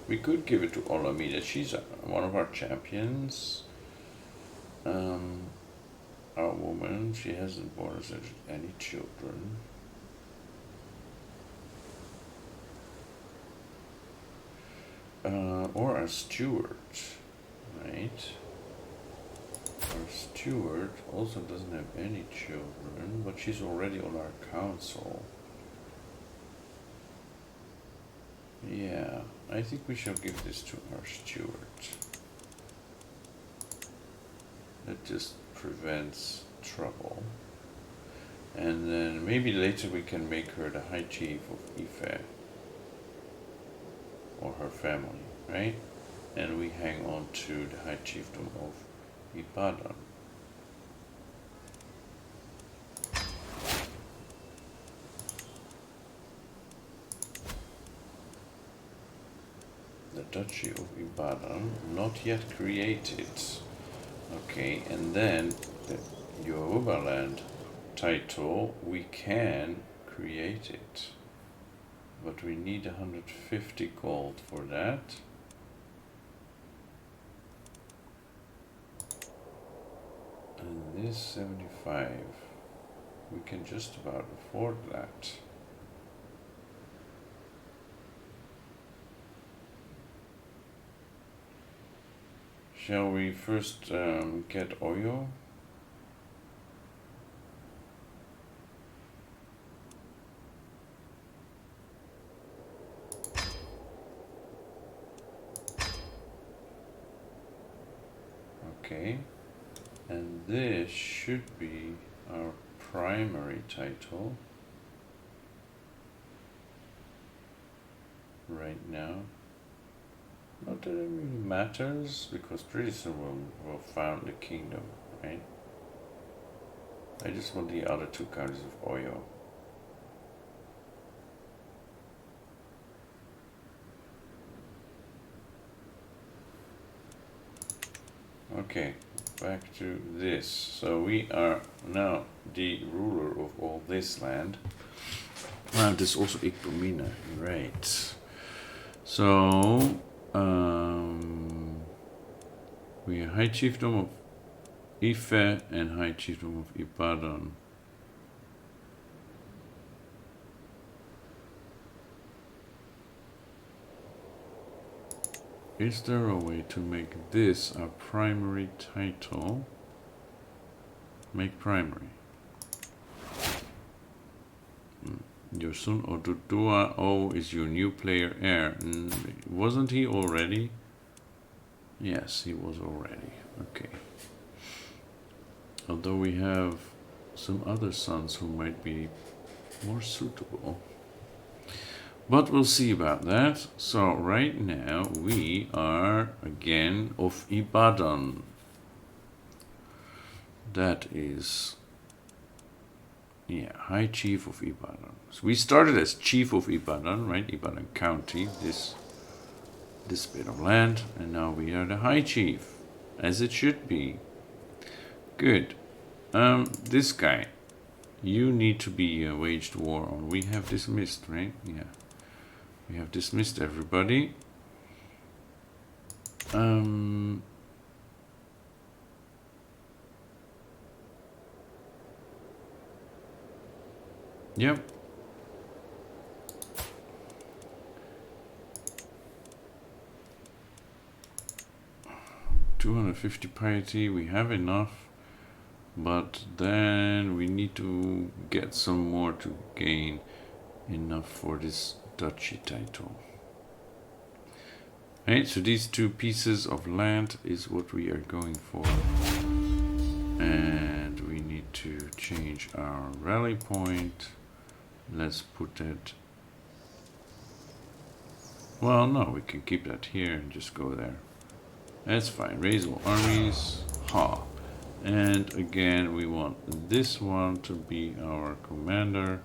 S1: We could give it to Olamide. She's one of our champions. Our woman, she hasn't born us any children. Or our steward, right? Our steward also doesn't have any children, but she's already on our council. Yeah, I think we shall give this to our steward. That just prevents trouble. And then maybe later we can make her the High Chief of Ife. Or her family, right? And we hang on to the High Chiefdom of Ibadan. The Duchy of Ibadan, not yet created. Okay, and then the Yoruba land title, we can create it. But we need 150 gold for that. And this 75, we can just about afford that. Shall we first get Oyo? Okay, and this should be our primary title right now. Not that it really matters, because pretty soon we'll found the kingdom, right? I just want the other 2 counties of Oyo. Okay, back to this. So we are now the ruler of all this land. This is also Ikbomina, right? So we are High Chiefdom of Ife and High Chiefdom of Ibadan. Is there a way to make this our primary title? Make primary. Your son Odudua O is your new player heir. Wasn't he already? Yes, he was already. Okay. Although we have some other sons who might be more suitable. But we'll see about that. So right now we are again of Ibadan. That is, yeah, High Chief of Ibadan. So we started as Chief of Ibadan, right? Ibadan County, this bit of land, and now we are the High Chief, as it should be. Good. This guy, You need to be waged war on. We have dismissed, right? Yeah. We have dismissed everybody. Yep. $250 piety, we have enough. But then we need to get some more to gain enough for this duchy title. Right, so these 2 pieces of land is what we are going for. And we need to change our rally point. Let's put that... Well, no, we can keep that here and just go there. That's fine. Raise all armies. Ha. And again, we want this one to be our commander.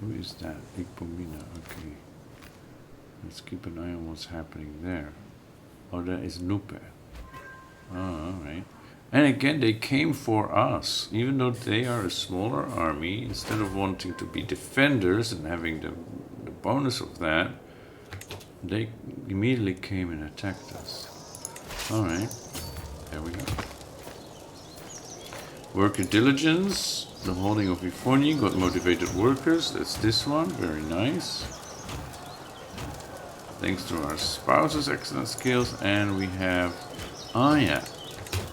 S1: Who is that? Ipomina. Okay. Let's keep an eye on what's happening there. Oh, that is Nupe. Oh, alright. And again, they came for us. Even though they are a smaller army, instead of wanting to be defenders and having the bonus of that, they immediately came and attacked us. Alright. There we go. Worker diligence. The holding of Iforni got motivated workers. That's this one. Very nice. Thanks to our spouse's excellent skills. And we have... Oh yeah.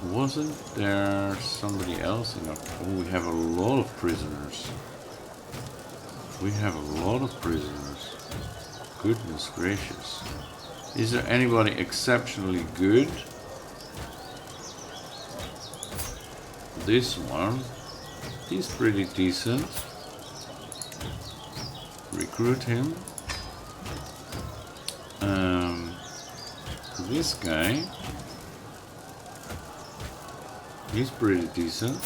S1: Wasn't there somebody else in our... Oh, we have a lot of prisoners. We have a lot of prisoners. Goodness gracious. Is there anybody exceptionally good? This one. He's pretty decent. Recruit him. This guy. He's pretty decent.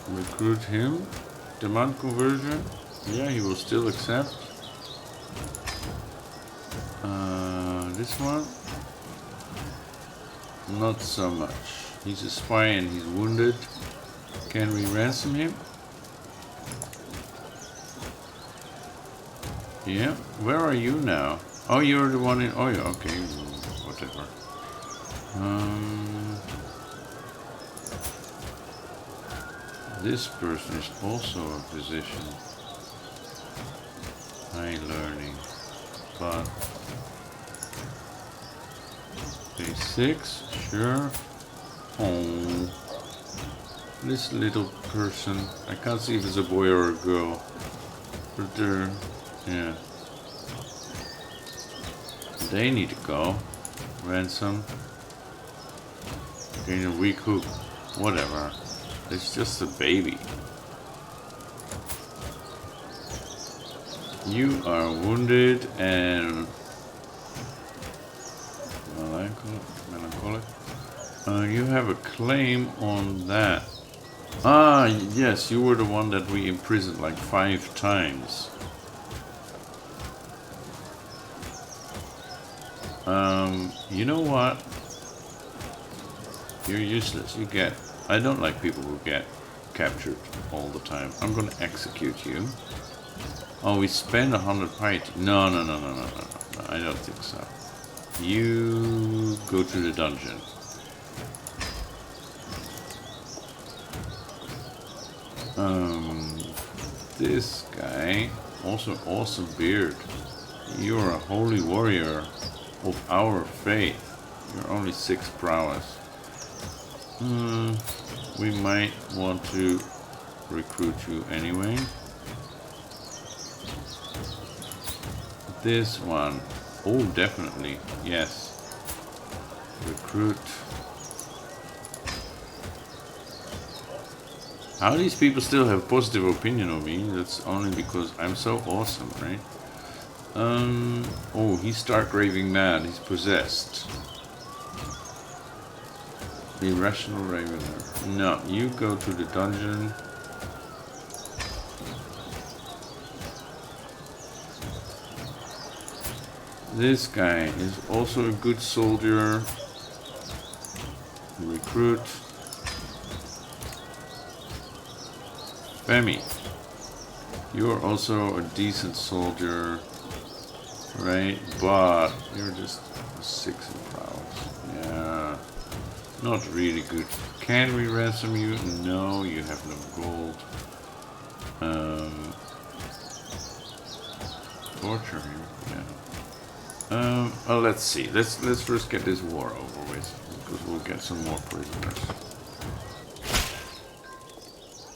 S1: Recruit him. Demand conversion. Yeah, he will still accept. This one. Not so much. He's a spy and he's wounded. Can we ransom him? Yeah. Where are you now? Oh, you're the one in... Oh, yeah, okay. Whatever. This person is also a physician. High learning. But... Day 6, sure. Oh, this little person. I can't see if it's a boy or a girl. But they're, yeah. They need to go. Ransom. Gain a weak hook. Whatever. It's just a baby. You are wounded and melancholic. You have a claim on that. Ah, yes, you were the one that we imprisoned like 5 times. You know what? You're useless. You get... I don't like people who get captured all the time. I'm gonna execute you. Oh, we spend 100 piety. No. I don't think so. You go to the dungeon. This guy, also awesome beard. You're a holy warrior of our faith. You're only 6 prowess. We might want to recruit you anyway. This one. Oh, definitely. Yes. Recruit. How these people still have positive opinion of me? That's only because I'm so awesome, right? Oh, he's stark raving mad. He's possessed. Irrational ravener. No, you go to the dungeon. This guy is also a good soldier. recruit. Femi, you're also a decent soldier, right? But you're just 6 in prowess. Yeah, not really good. Can we ransom you? No, you have no gold. Torture him, yeah. Well, let's see. Let's first get this war over with, because we'll get some more prisoners.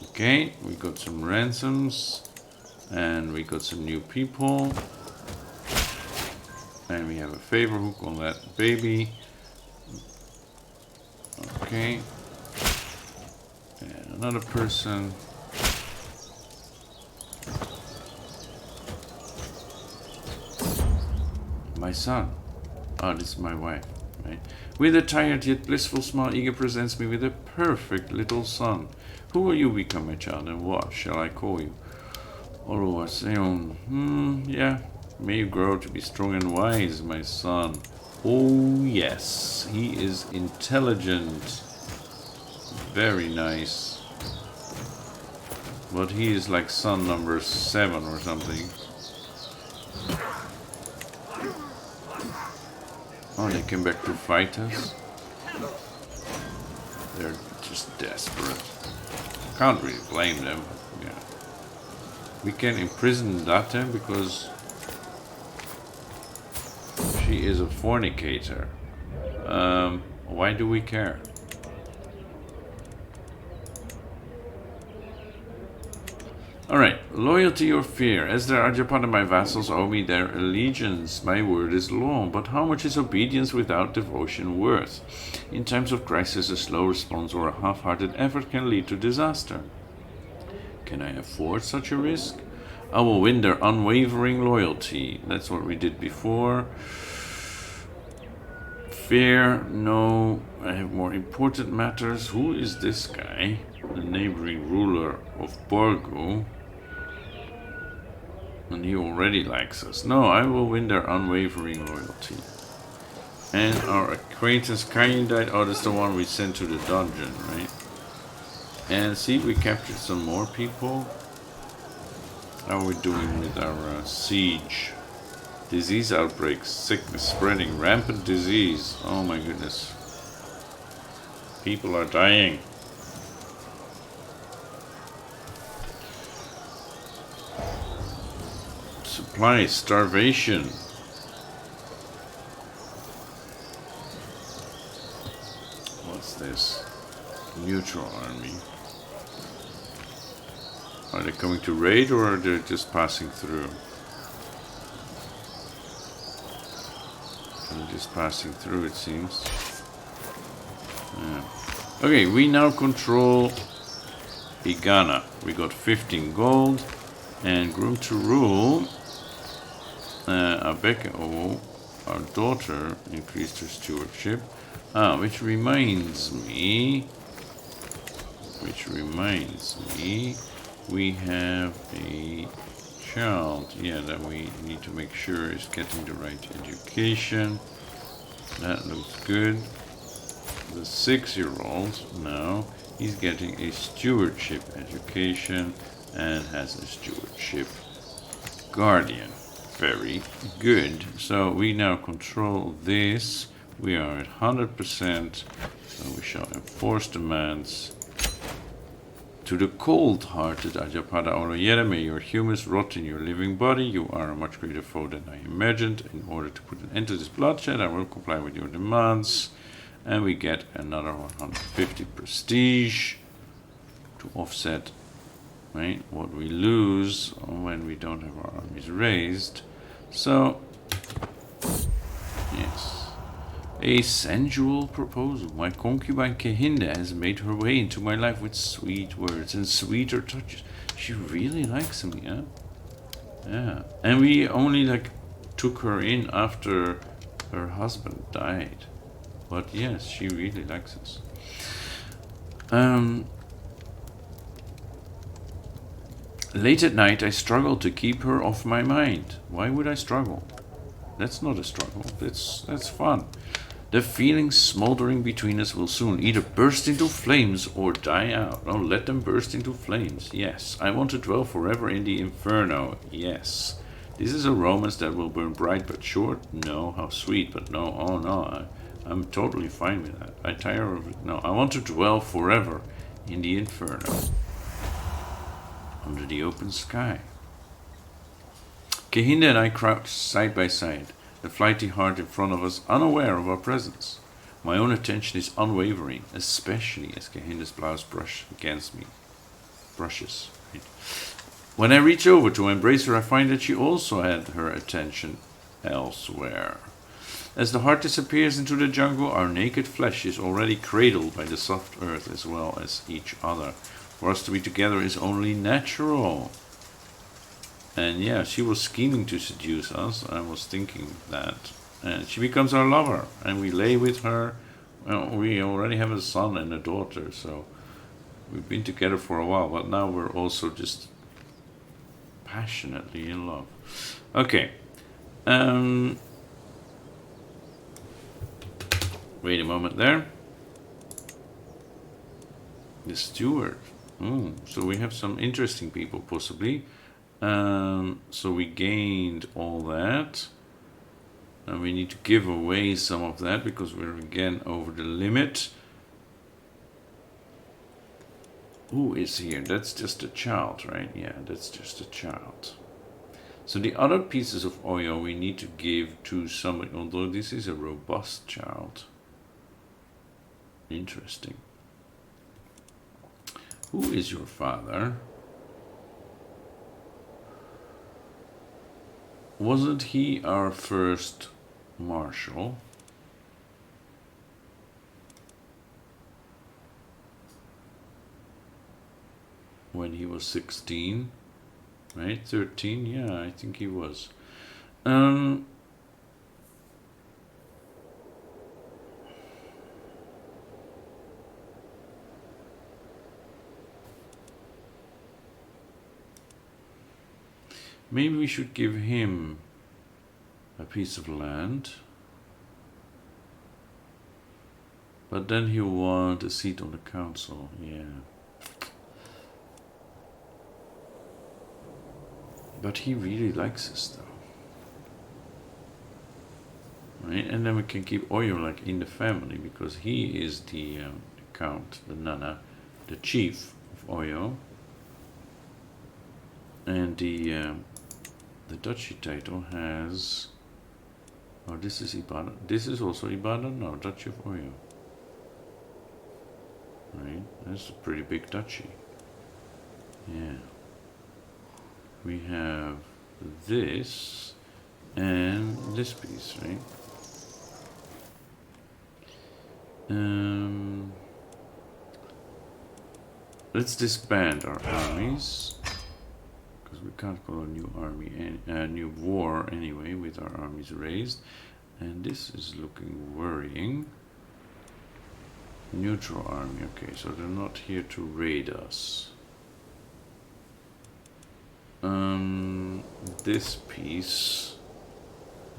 S1: Okay, we got some ransoms, and we got some new people, and we have a favor hook on that baby. Okay, and another person. My son. Oh, this is my wife, right? With a tired yet blissful smile, Iga presents me with a perfect little son. Who will you become, my child, and what shall I call you? Oluwaseun. Yeah. May you grow to be strong and wise, my son. Oh, yes. He is intelligent. Very nice. But he is like son number 7 or something. Oh, they came back to fight us? They're just desperate. Can't really blame them. Yeah. We can imprison Date because she is a fornicator. Why do we care? Alright, loyalty or fear. As the Arjapada, my vassals owe me their allegiance. My word is law, but how much is obedience without devotion worth? In times of crisis, a slow response or a half-hearted effort can lead to disaster. Can I afford such a risk? I will win their unwavering loyalty. That's what we did before. Fear, no. I have more important matters. Who is this guy? The neighboring ruler of Borgu. And he already likes us. No, I will win their unwavering loyalty. And our acquaintance Kayin died. Oh, that's the one we sent to the dungeon, right? And see, we captured some more people. How are we doing with our siege? Disease outbreaks, sickness spreading, rampant disease. Oh my goodness. People are dying. Supply, starvation. What's this? Neutral army. Are they coming to raid or are they just passing through? They're just passing through, it seems. Yeah. Okay, we now control Igana. We got 15 gold and Groom to Rule. Abeke, our daughter, increased her stewardship. Which reminds me, we have a child, yeah, that we need to make sure is getting the right education. That looks good. The 6-year-old now, he's getting a stewardship education and has a stewardship guardian. Very good. So we now control this. We are at 100%. So we shall enforce demands. To the cold-hearted Ajapada Oroyere, may your humans rot in your living body. You are a much greater foe than I imagined. In order to put an end to this bloodshed, I will comply with your demands. And we get another 150 prestige to offset, right, what we lose when we don't have our armies raised. So, yes. A sensual proposal. My concubine Kehinda has made her way into my life with sweet words and sweeter touches. She really likes me, yeah? Yeah. And we only took her in after her husband died. But yes, she really likes us. Late at night, I struggle to keep her off my mind. Why would I struggle? That's not a struggle. That's fun. The feelings smoldering between us will soon either burst into flames or die out. Oh, let them burst into flames. Yes. I want to dwell forever in the inferno. Yes. This is a romance that will burn bright but short. No. How sweet, but no. Oh, no. I'm totally fine with that. I tire of it. No. I want to dwell forever in the inferno. Under the open sky. Kehinda and I crouched side by side, the flighty heart in front of us, unaware of our presence. My own attention is unwavering, especially as Kehinda's blouse brushes against me. Brushes. Right? When I reach over to embrace her, I find that she also had her attention elsewhere. As the heart disappears into the jungle, our naked flesh is already cradled by the soft earth as well as each other. For us to be together is only natural. And yeah, she was scheming to seduce us. I was thinking that. And she becomes our lover. And we lay with her. Well, we already have a son and a daughter. So we've been together for a while. But now we're also just passionately in love. Okay. Wait a moment there. The steward. So we have some interesting people possibly. So we gained all that. And we need to give away some of that because we're again over the limit. Who is here? That's just a child, right? Yeah, that's just a child. So the other pieces of oil we need to give to somebody, although this is a robust child. Interesting. Who is your father? Wasn't he our first marshal? When he was 16, right? 13, yeah, I think he was. Maybe we should give him a piece of land. But then he'll want a seat on the council, yeah. But he really likes us though. Right? And then we can keep Oyo like in the family because he is the count, the Nana, the chief of Oyo. And the duchy title has... Oh, this is Ibadan. This is also Ibadan? No, Duchy of Oyo. Right? That's a pretty big duchy. Yeah. We have this and this piece, right? Let's disband our armies. We can't call a new army, a new war anyway, with our armies raised. And this is looking worrying. Neutral army, okay, so they're not here to raid us. This piece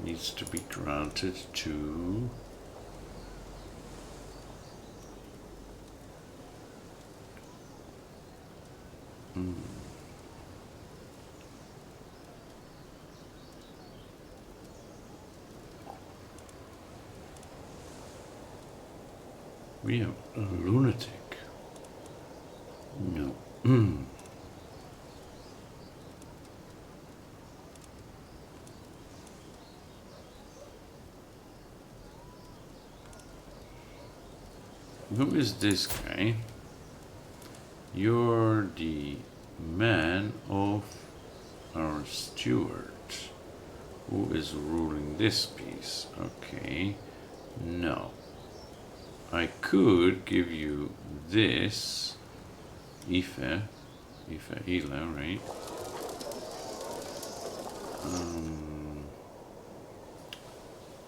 S1: needs to be granted to... We have a lunatic. No. Who is this guy? You're the man of our steward. Who is ruling this piece? Okay. No. I could give you this, Ife Ila, right?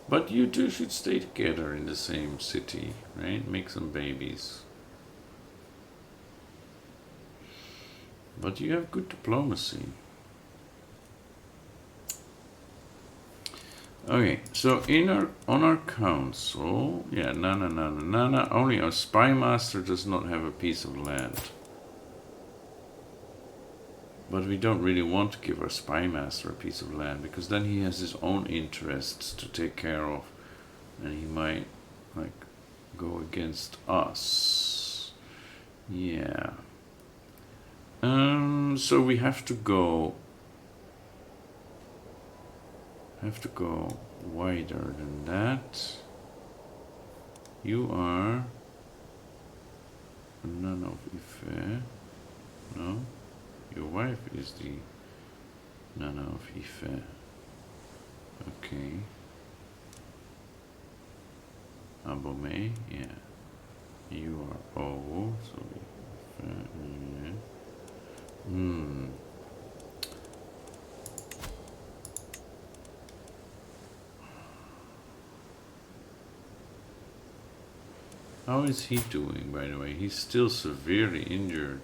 S1: But you two should stay together in the same city, right? Make some babies. But you have good diplomacy. Okay, so on our council, yeah, na. Only our spy master does not have a piece of land. But we don't really want to give our spy master a piece of land because then he has his own interests to take care of, and he might like go against us. Yeah. So we have to go wider than that. You are none of Ife. No? Your wife is the Nana of Ife. Okay. Abome, yeah. You are O, so Ife, yeah. How is he doing, by the way? He's still severely injured.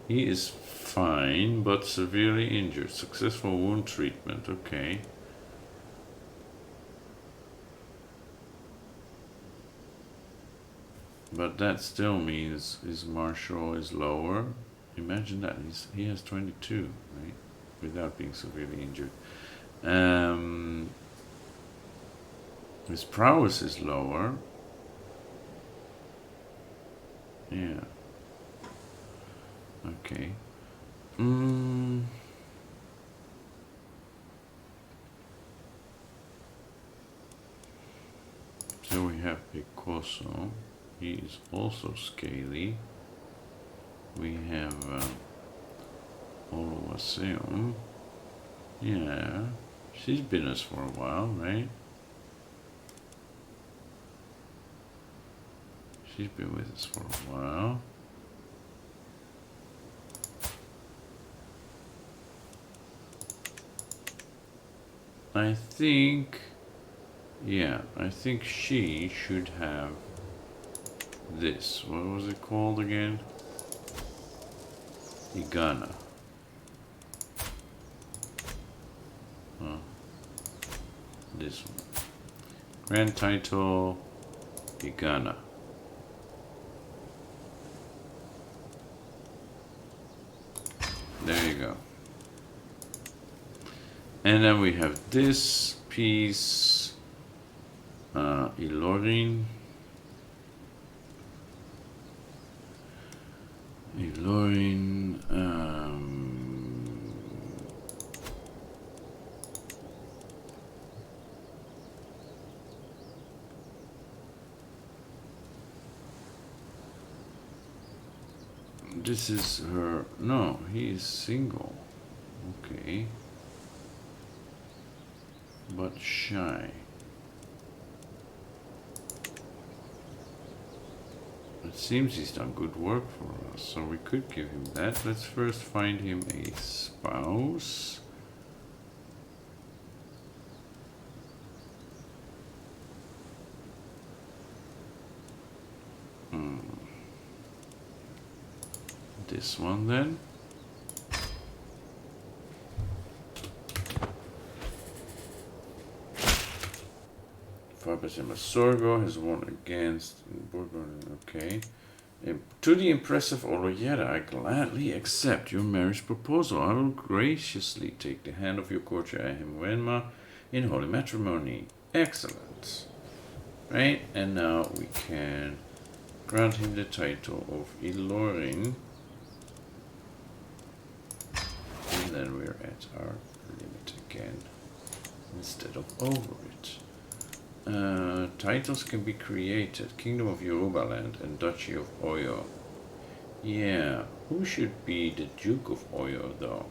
S1: He is fine, but severely injured. Successful wound treatment, okay. But that still means his martial is lower. Imagine that, he has 22, right? Without being severely injured. His prowess is lower. Yeah. Okay. So we have Picoso. He is also scaly. We have Oluwaseum. Yeah. She's been us for a while, right? She's been with us for a while. I think, yeah, I think she should have this. What was it called again? Igana. This one. Grand title, Igana. There you go. And then we have this piece, Ilorin. This is her, no, he is single. Okay. But shy. It seems he's done good work for us, so we could give him that. Let's first find him a spouse. This one then. Fabrice Sorgo has won against Bourbon. Okay. To the impressive Oloyera, I gladly accept your marriage proposal. I will graciously take the hand of your courtier Ahimwenma in holy matrimony. Excellent. Right, and now we can grant him the title of Ilorin. And then we're at our limit again, instead of over it. Titles can be created. Kingdom of Yorubaland and Duchy of Oyo. Yeah, who should be the Duke of Oyo though?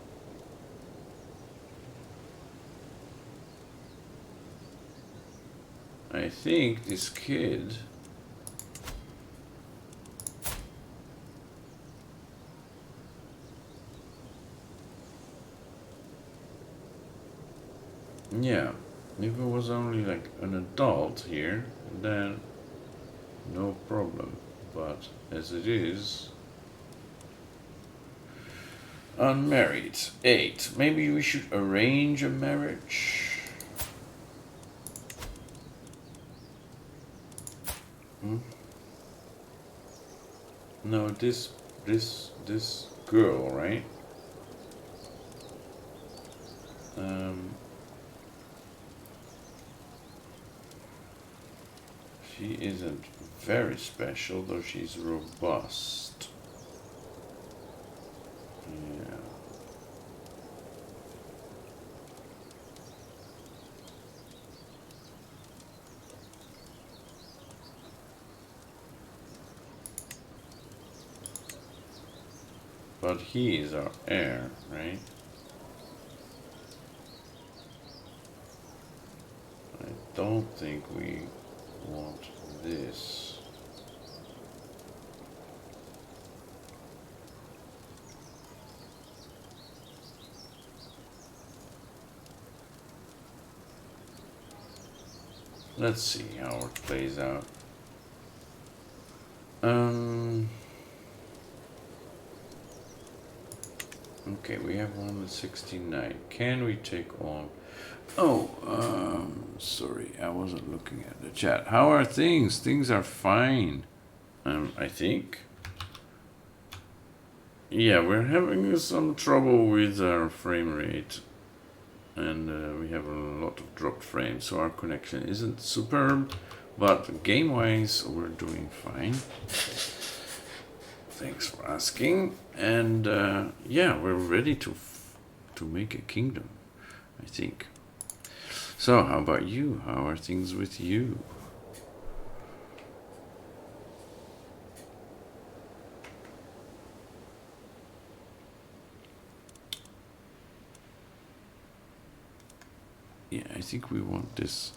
S1: I think this kid... Yeah, if it was only like an adult here, then no problem. But as it is, unmarried. 8. Maybe we should arrange a marriage. No, this girl, right? Um, she isn't very special, though she's robust. Yeah. But he is our heir, right? I don't think we want this. Let's see how it plays out. Okay, we have 169. Can we take on... Oh, sorry, I wasn't looking at the chat. How are things? Things are fine, I think. Yeah, we're having some trouble with our frame rate. And we have a lot of dropped frames, so our connection isn't superb. But game-wise, we're doing fine. Thanks for asking. And yeah, we're ready to make a kingdom, I think. So, how about you? How are things with you? Yeah, I think we want this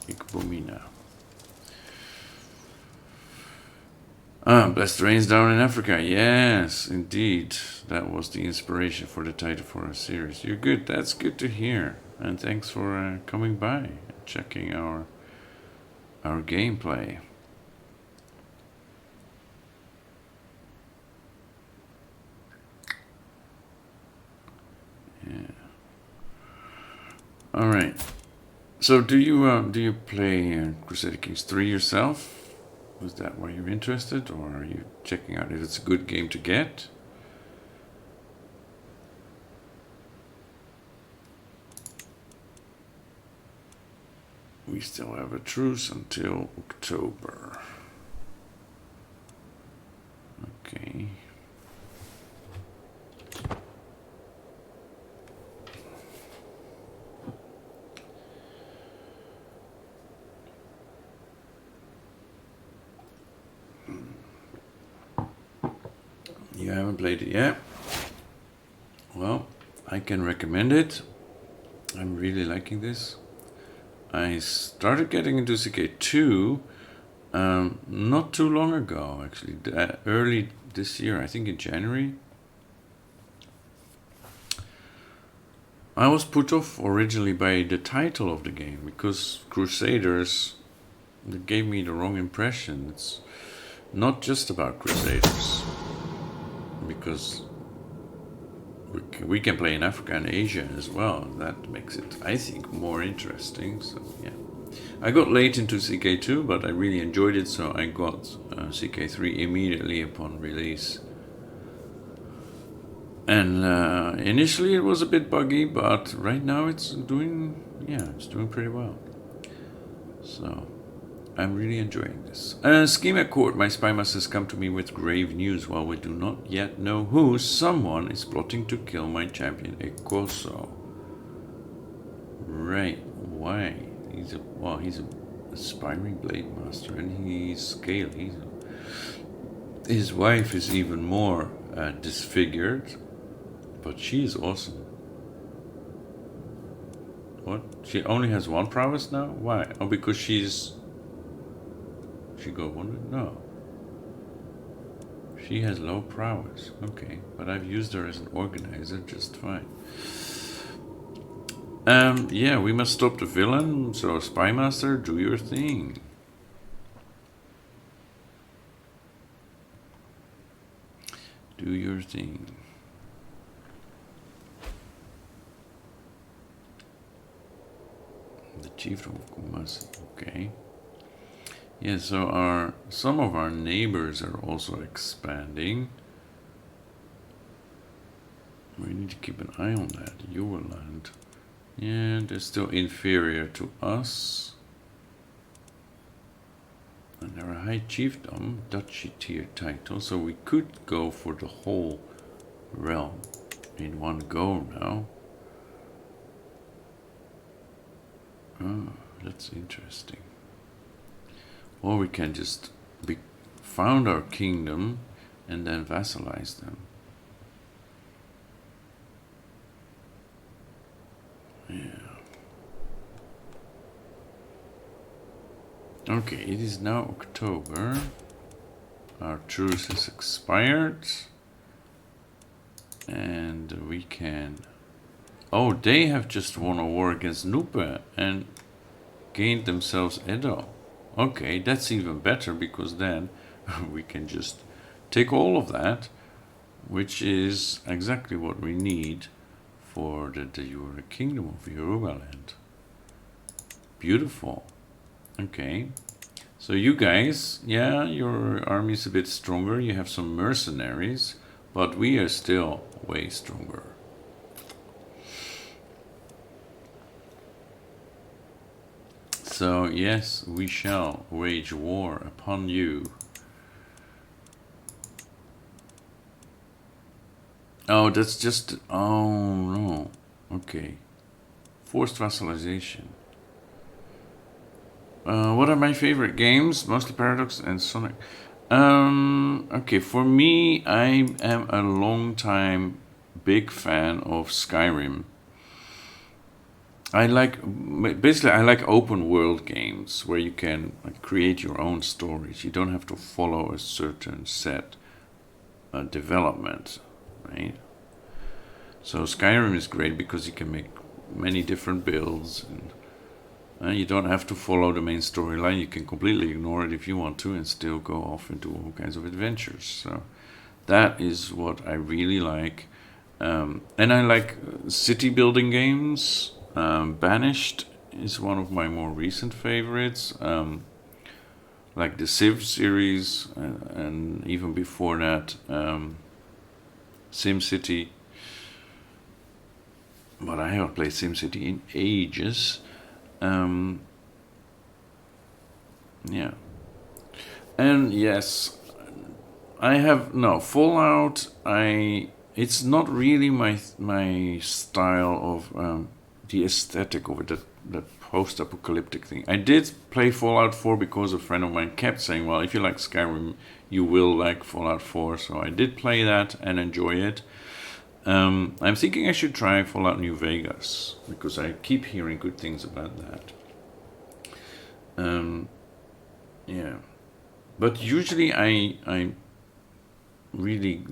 S1: Ikbomina. Blessed Rains Down in Africa. Yes, indeed. That was the inspiration for the title for our series. You're good. That's good to hear. And thanks for coming by and checking our gameplay. Yeah. All right. So do you play Crusader Kings 3 yourself? Was that why you're interested, or are you checking out if it's a good game to get? We still have a truce until October. Okay. You haven't played it yet? Well, I can recommend it. I'm really liking this. I started getting into CK2 not too long ago, actually. Early this year, I think in January. I was put off originally by the title of the game because Crusaders, that gave me the wrong impression. It's not just about Crusaders, because we can play in Africa and Asia as well. That makes it, I think, more interesting. So yeah, I got late into CK2, but I really enjoyed it, so I got CK3 immediately upon release. And initially it was a bit buggy, but right now it's doing pretty well. So I'm really enjoying this. Scheme at court. My spy masters come to me with grave news. While we do not yet know who, someone is plotting to kill my champion Ekoso. Right. Why? He's an aspiring blade master, and he's scaly. His wife is even more disfigured, but she is awesome. What? She only has one prowess now? Why? Oh, because she got one? No. She has low prowess. Okay, but I've used her as an organizer just fine. Yeah, we must stop the villain. So, Spy Master, do your thing. Do your thing. The Chieftain of Kumasi. Okay. Yeah, so some of our neighbors are also expanding. We need to keep an eye on that. Your land. Yeah, they're still inferior to us. And they're a high chiefdom, duchy tier title, so we could go for the whole realm in one go now. Oh, that's interesting. Or we can just found our kingdom and then vassalize them. Yeah. Okay, it is now October. Our truce has expired. And we can... Oh, they have just won a war against Nupe and gained themselves Edo. Okay, that's even better because then we can just take all of that, which is exactly what we need for the Kingdom of Yorubaland. Beautiful. Okay. So you guys, yeah, your army is a bit stronger. You have some mercenaries, but we are still way stronger. So yes, we shall wage war upon you. Oh, that's just... Oh, no. Okay. Forced vassalization. What are my favorite games? Mostly Paradox and Sonic. Okay, for me, I am a long time big fan of Skyrim. I like open world games where you can create your own stories. You don't have to follow a certain set development, right? So Skyrim is great because you can make many different builds, and you don't have to follow the main storyline. You can completely ignore it if you want to and still go off into all kinds of adventures. So that is what I really like. And I like city building games. Banished is one of my more recent favorites. Like the Civ series, and even before that, SimCity. But I haven't played SimCity in ages. Yeah. And yes, I have no Fallout. It's not really my style of the aesthetic of it. That post-apocalyptic thing. I did play Fallout 4 because a friend of mine kept saying, "Well, if you like Skyrim, you will like Fallout 4." So I did play that and enjoy it. I'm thinking I should try Fallout New Vegas because I keep hearing good things about that. Yeah, but usually I really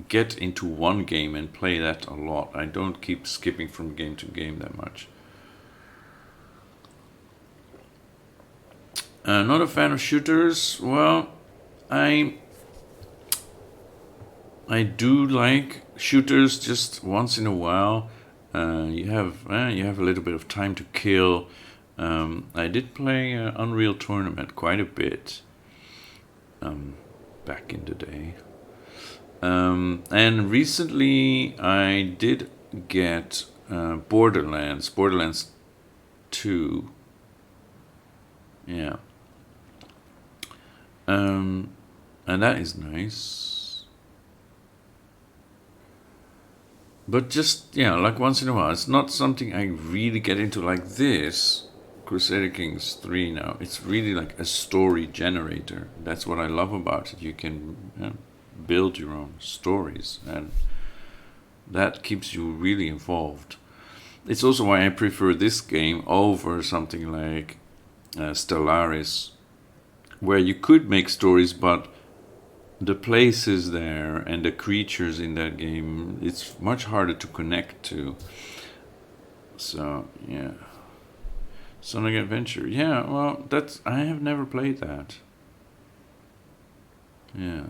S1: get into one game and play that a lot. I don't keep skipping from game to game that much. Not a fan of shooters. Well, I do like shooters just once in a while. You have a little bit of time to kill. I did play Unreal Tournament quite a bit back in the day. And recently I did get Borderlands 2. Yeah. And that is nice. But just, yeah, like once in a while. It's not something I really get into like this. Crusader Kings 3 now. It's really like a story generator. That's what I love about it. You can build your own stories, and that keeps you really involved. It's also why I prefer this game over something like Stellaris, where you could make stories, but the places there and the creatures in that game, it's much harder to connect to. So, yeah. Sonic Adventure. Yeah, well, I have never played that. Yeah.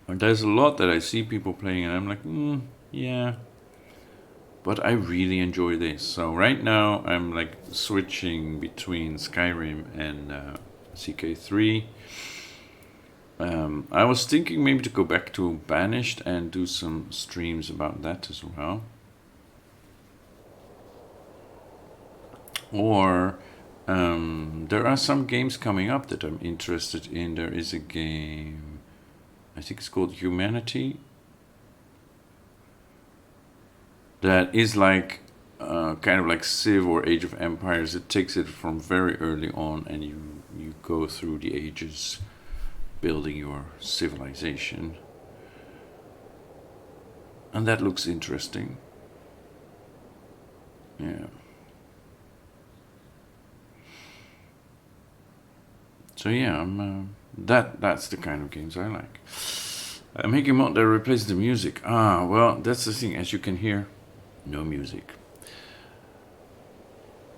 S1: There's a lot that I see people playing, and I'm like, yeah. but I really enjoy this. So right now I'm like switching between Skyrim and CK3. I was thinking maybe to go back to Banished and do some streams about that as well. Or there are some games coming up that I'm interested in. There is a game, I think it's called Humanity, that is like kind of like Civ or Age of Empires. It takes it from very early on, and you go through the ages building your civilization. And that looks interesting. Yeah. So yeah, that's the kind of games I like. Making mod that replaces the music. Well, that's the thing. As you can hear, no music.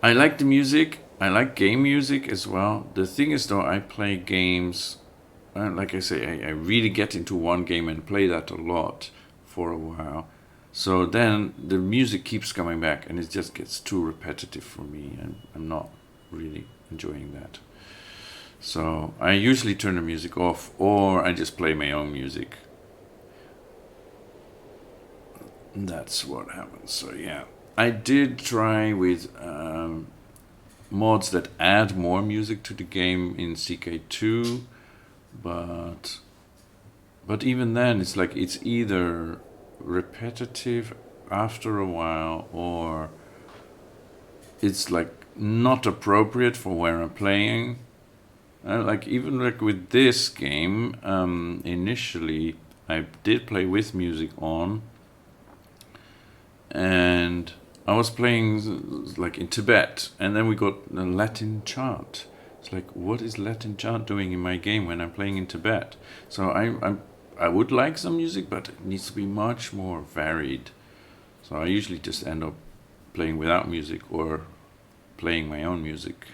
S1: I like the music. I like game music as well. The thing is, though, I play games. Like I say, I really get into one game and play that a lot for a while. So then the music keeps coming back, and it just gets too repetitive for me, and I'm not really enjoying that. So I usually turn the music off, or I just play my own music. That's what happens. So yeah, I did try with mods that add more music to the game in CK2, but even then it's like it's either repetitive after a while, or it's like not appropriate for where I'm playing. Like even like with this game, initially I did play with music on, and I was playing like in Tibet, and then we got a Latin chant. It's like, what is Latin chant doing in my game when I'm playing in Tibet? So I would like some music, but it needs to be much more varied. So I usually just end up playing without music, or playing my own music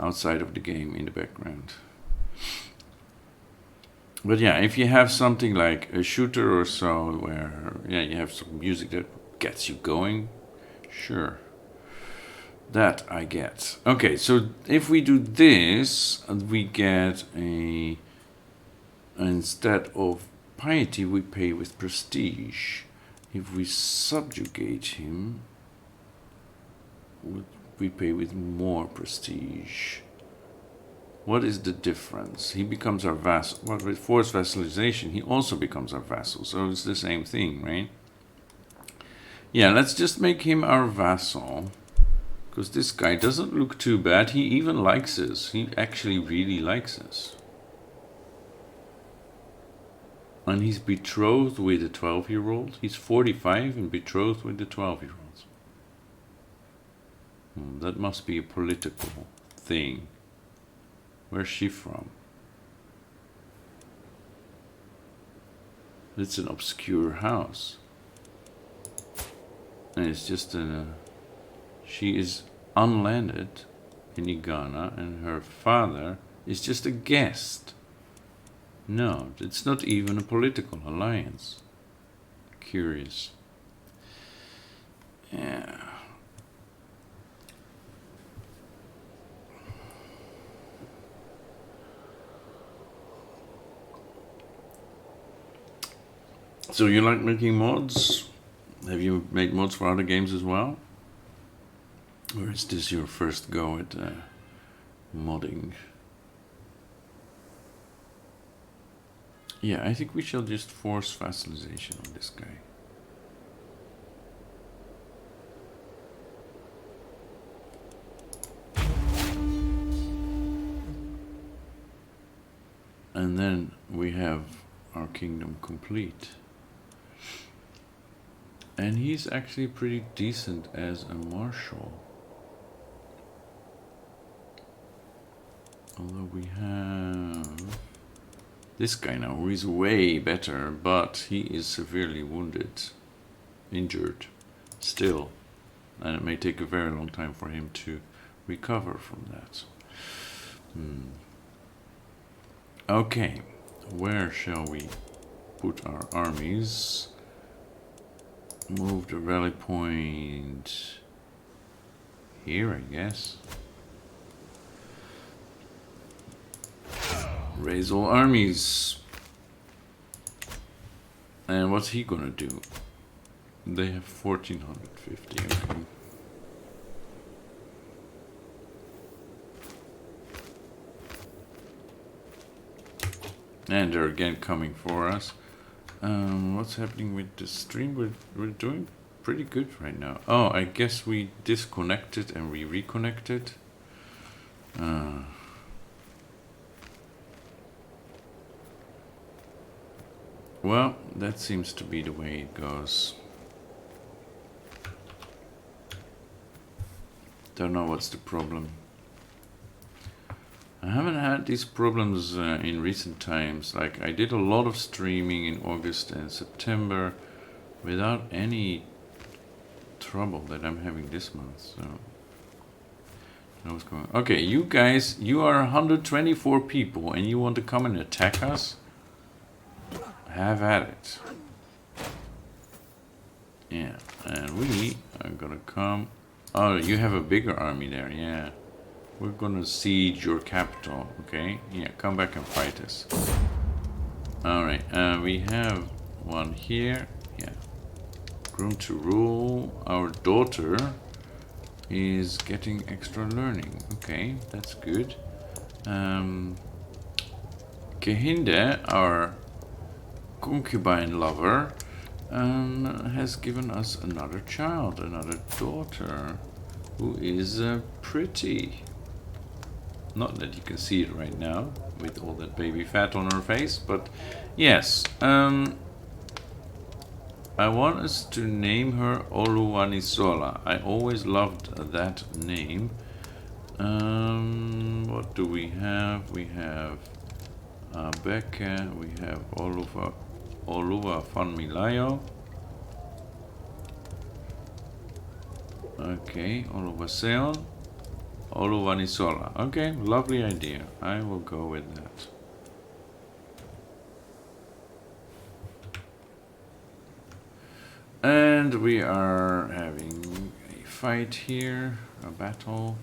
S1: outside of the game in the background. But yeah, if you have something like a shooter or so, where you have some music that gets you going, sure, that I get. Okay, so if we do this, we get instead of piety, we pay with prestige. If we subjugate him, we pay with more prestige. What is the difference? He becomes our vassal. Well, with forced vassalization, he also becomes our vassal. So it's the same thing, right? Yeah, let's just make him our vassal. Because this guy doesn't look too bad. He even likes us. He actually really likes us. And he's betrothed with a 12-year-old. He's 45 and betrothed with a 12-year-old. That must be a political thing. Where's she from? It's an obscure house. And it's just she is unlanded in Ghana, and her father is just a guest. No, it's not even a political alliance. Curious. Yeah. So you like making mods? Have you made mods for other games as well? Or is this your first go at modding? Yeah, I think we shall just force vassalization on this guy. And then we have our kingdom complete. And he's actually pretty decent as a marshal. Although we have this guy now, who is way better, but he is severely wounded, injured, still. And it may take a very long time for him to recover from that. Okay, where shall we put our armies? move the rally point here, I guess. Raise all armies. And what's he gonna do? They have 1450, okay. And they're again coming for us. What's happening with the stream? We're doing pretty good right now. Oh, I guess we disconnected and we reconnected. Well, that seems to be the way it goes. Don't know what's the problem. I haven't had these problems in recent times. Like, I did a lot of streaming in August and September without any trouble that I'm having this month. So, I know what's going on. Okay, you guys, you are 124 people and you want to come and attack us? Have at it. Yeah, and we are gonna come. Oh, you have a bigger army there, yeah. We're gonna siege your capital, okay? Yeah, come back and fight us. Alright, we have one here. Yeah. Groom to rule. Our daughter is getting extra learning. Okay, that's good. Kehinde, our concubine lover, has given us another child, another daughter, who is pretty. Not that you can see it right now with all that baby fat on her face, but yes. I want us to name her Oluwanisola. I always loved that name. What do we have? We have Becca, we have Oluwa Fanmilayo. Okay, Oluwaseon. Oluwanisola. Okay, lovely idea. I will go with that. And we are having a fight here, a battle.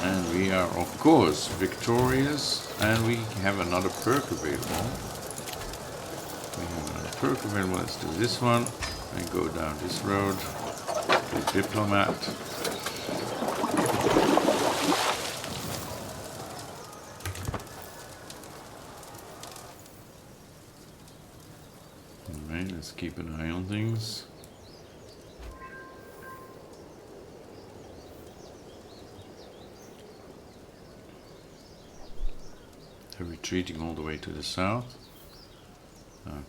S1: And we are, of course, victorious. And we have another perk available. Perk available. Let's do this one and go down this road. The diplomat. Alright, let's keep an eye on things. They're retreating all the way to the south.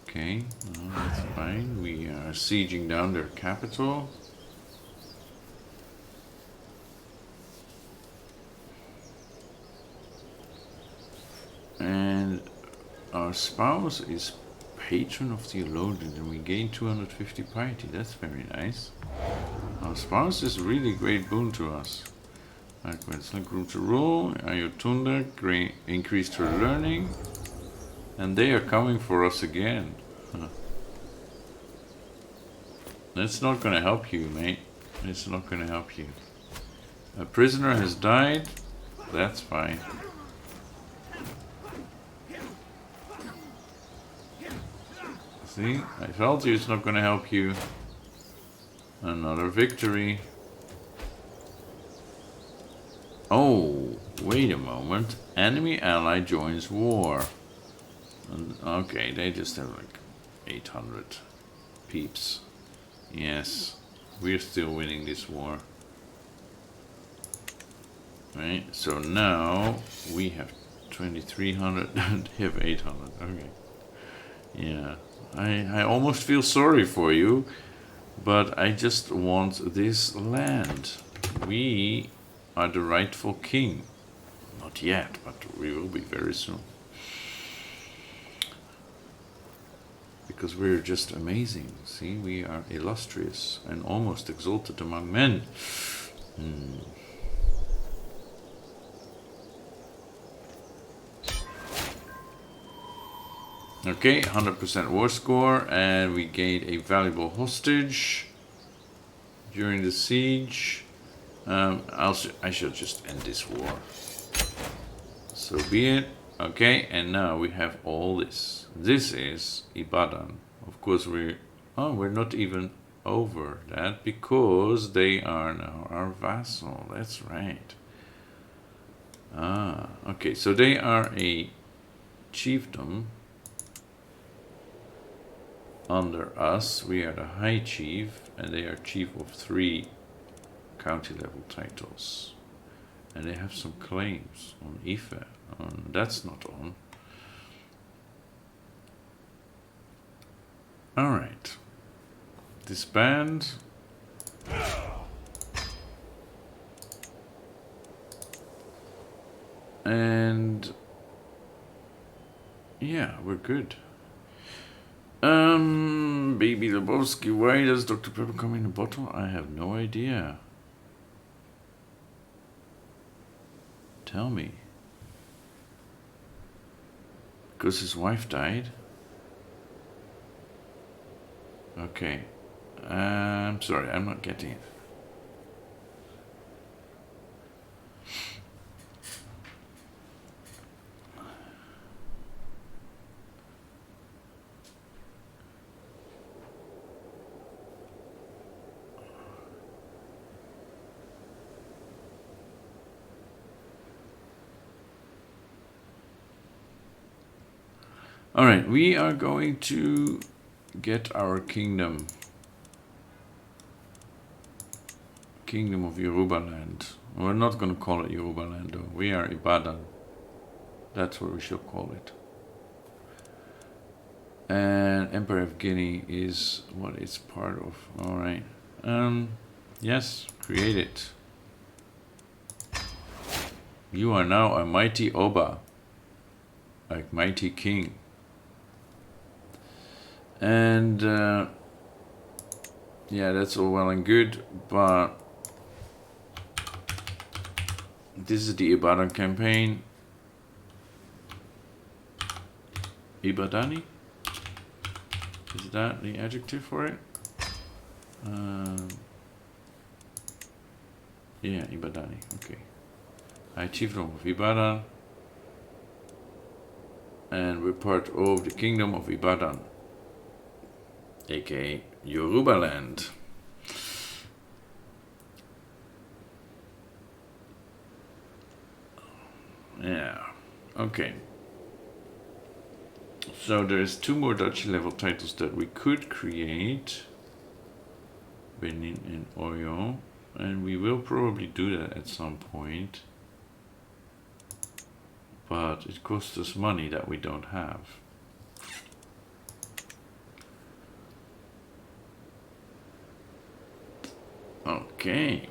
S1: Okay, well, that's fine. We are sieging down their capital. And our spouse is patron of theologians and we gain 250 piety. That's very nice. Our spouse is really great boon to us. Excellent group to rule. Ayotunda increased her learning. And they are coming for us again. Huh. That's not going to help you, mate. It's not going to help you. A prisoner has died. That's fine. See? I told you it's not going to help you. Another victory. Oh, wait a moment. Enemy ally joins war. Okay, they just have like 800 peeps. Yes, we're still winning this war. Right, so now we have 2300 and they have 800. Okay. Yeah, I almost feel sorry for you, but I just want this land. We are the rightful king. Not yet, but we will be very soon. Because we're just amazing. See, we are illustrious and almost exalted among men. Okay, 100% war score, and we gained a valuable hostage during the siege. I should just end this war. So be it. Okay, and now we have all this. This is Ibadan. Of course, we're not even over that because they are now our vassal. That's right. Okay, so they are a chiefdom under us. We are the high chief, and they are chief of 3 county level titles. And they have some claims on Ife. That's not on. Alright. Disband. And yeah, we're good. Baby Lebowski, why does Dr. Pepper come in a bottle? I have no idea. Tell me. Because his wife died? Okay. I'm sorry, I'm not getting it. Alright, we are going to get our kingdom. Kingdom of Yoruba land. We're not going to call it Yoruba land though. We are Ibadan. That's what we should call it. And Empire of Guinea is what it's part of. Alright. Yes, create it. You are now a mighty Oba. Like mighty king. And yeah, that's all well and good, but this is the Ibadan campaign. Ibadani? Is that the adjective for it? Yeah, Ibadani. Okay. I chiefdom of Ibadan. And we're part of the kingdom of Ibadan, aka Yoruba land. Yeah. Okay. So there's 2 more duchy level titles that we could create. Benin and Oyo. And we will probably do that at some point. But it costs us money that we don't have. Okay.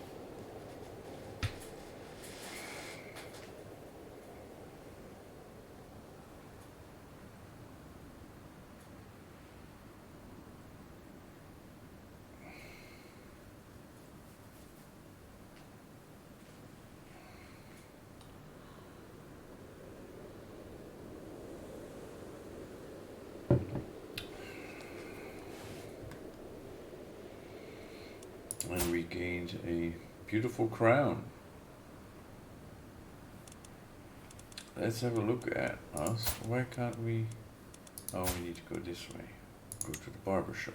S1: And we gained a beautiful crown. Let's have a look at us. Why can't we? Oh, we need to go this way. Go to the barber shop.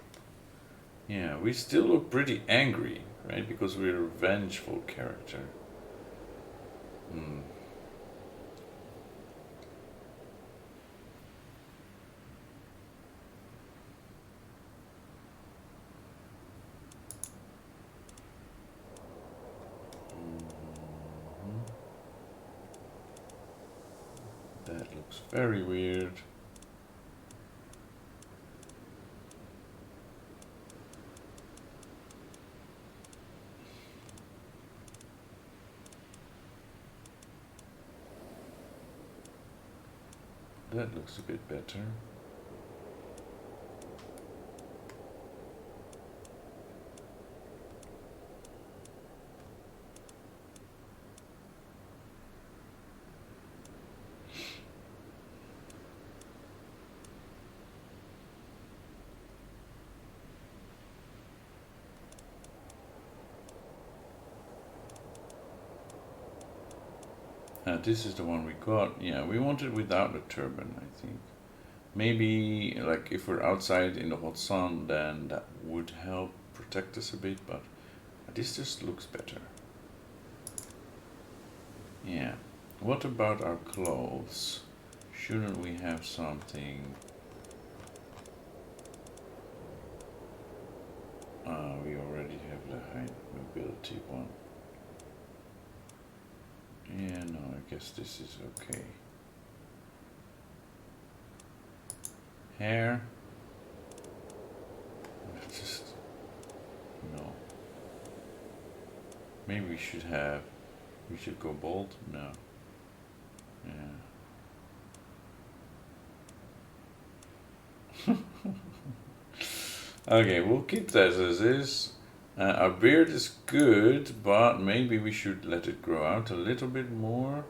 S1: Yeah, we still look pretty angry, right? Because we're a vengeful character. That looks very weird. That looks a bit better. this is the one we got. Yeah, we want it without a turban, I think. Maybe, like, if we're outside in the hot sun, then that would help protect us a bit, but this just looks better. Yeah. What about our clothes? Shouldn't we have something? We already have the high mobility one. Yeah, no, I guess this is okay. Hair? Just, no. Maybe we should go bald? No. Yeah. Okay, we'll keep that as is. Our beard is good, but maybe we should let it grow out a little bit more.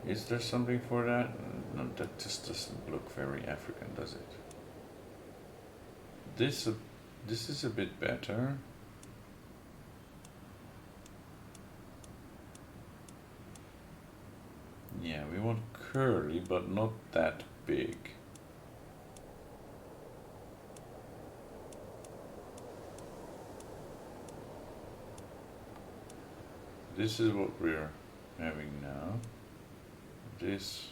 S1: Is there something for that? No, that just doesn't look very African, does it? This is a bit better. Yeah, we want curly, but not that big. This is what we're having now. This,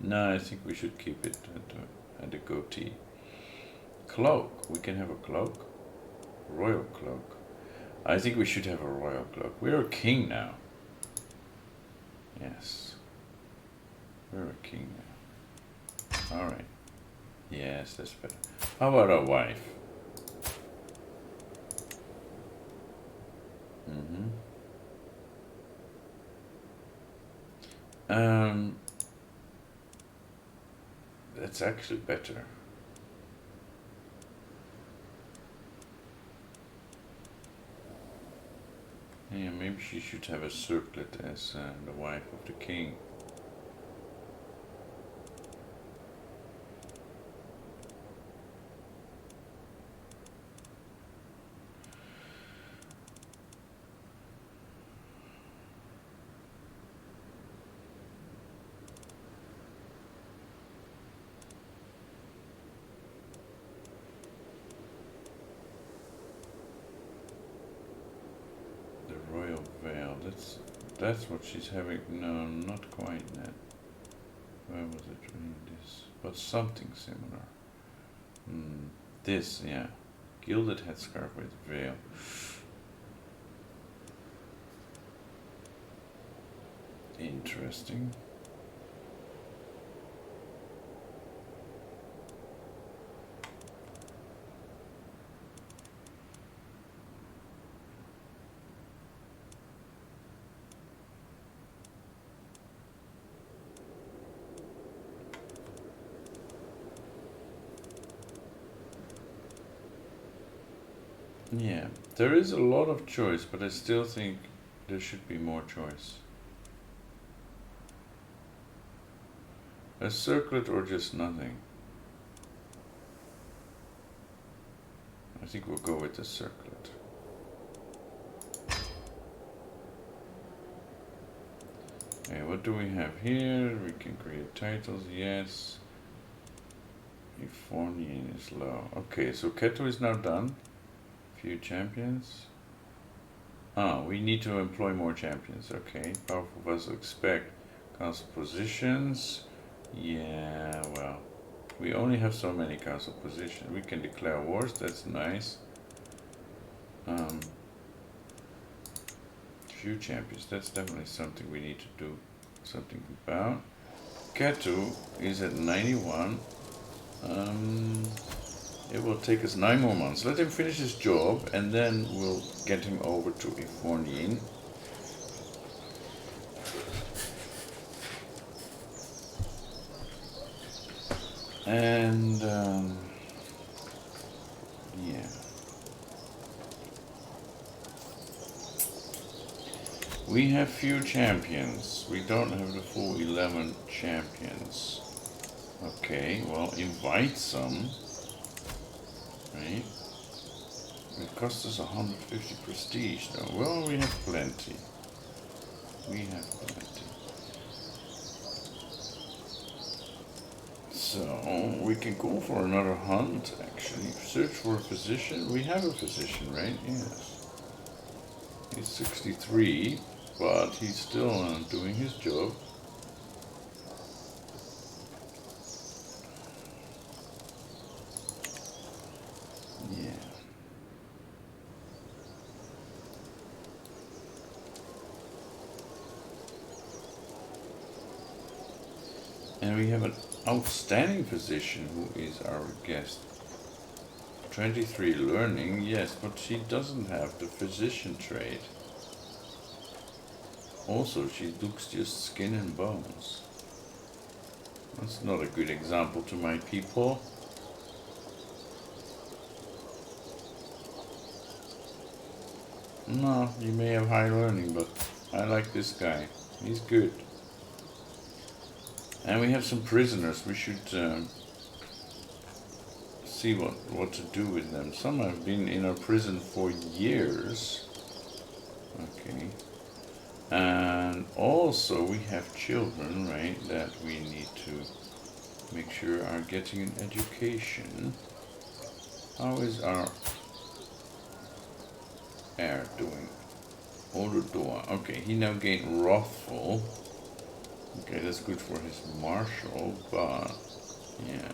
S1: No, I think we should keep it at the goatee. Cloak. We can have a cloak. Royal cloak. I think we should have a royal cloak. We're a king now. Yes. We're a king now. Alright. Yes, that's better. How about a wife? That's actually better. Yeah, maybe she should have a circlet as the wife of the king. Royal veil. That's what she's having. No, not quite that. Where was it reading this? But something similar. This, yeah. Gilded headscarf with veil. Interesting. Yeah, there is a lot of choice, but I still think there should be more choice. A circlet or just nothing? I think we'll go with the circlet. Okay, what do we have here? We can create titles, yes. Euphonian is low. Okay, so Keto is now done. Few champions. We need to employ more champions. Okay, powerful vessel expect. Castle positions. Yeah, well, we only have so many castle positions. We can declare wars, that's nice. Few champions, that's definitely something we need to do something about. Ketu is at 91. It will take us 9 more months. Let him finish his job and then we'll get him over to Ifornian. And yeah. We have few champions. We don't have the full 11 champions. Okay, well, invite some, right? It costs us 150 prestige, though. Well, we have plenty. We have plenty. So, we can go for another hunt, actually. Search for a physician. We have a physician, right? Yes. He's 63, but he's still doing his job. Yeah. And we have an outstanding physician who is our guest. 23 learning, yes, but she doesn't have the physician trade. Also, she looks just skin and bones. That's not a good example to my people. No, you may have high learning, but I like this guy. He's good. And we have some prisoners. We should see what to do with them. Some have been in our prison for years. Okay. And also we have children, right, that we need to make sure are getting an education. How is our heir doing? Ododoa. Okay, he now gained Wrathful. Okay, that's good for his marshal, but yeah.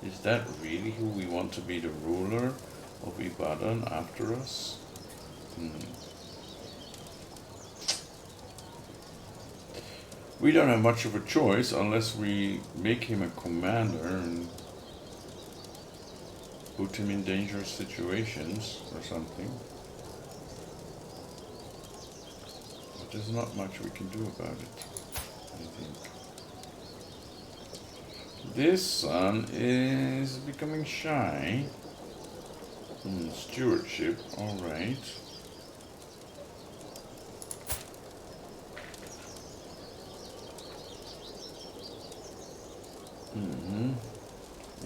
S1: Is that really who we want to be the ruler of Ibadan after us? We don't have much of a choice unless we make him a commander and put him in dangerous situations or something. But there's not much we can do about it, I think. This son is becoming shy. Stewardship, alright.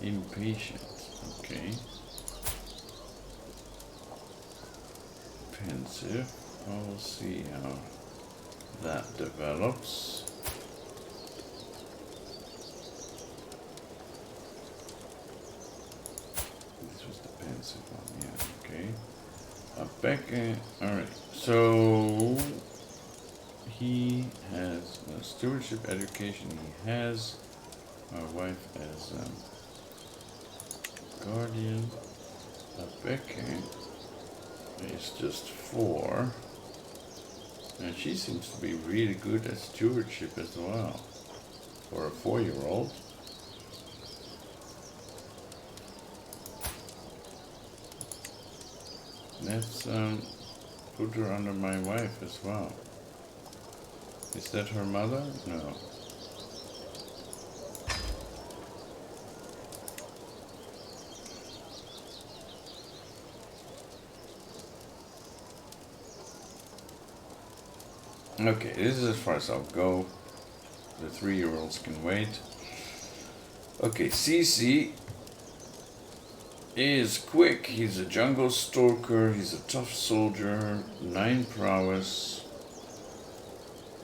S1: Impatient, okay. Pensive, we'll see how that develops. This was the pensive one, yeah, okay. Back, alright, so he has stewardship education, he has our wife as guardian. Rebecca is just 4. And she seems to be really good at stewardship as well. For a 4-year-old. Let's put her under my wife as well. Is that her mother? No. Okay, this is as far as I'll go. The 3-year-olds can wait. Okay, Cece is quick. He's a jungle stalker. He's a tough soldier. 9 prowess.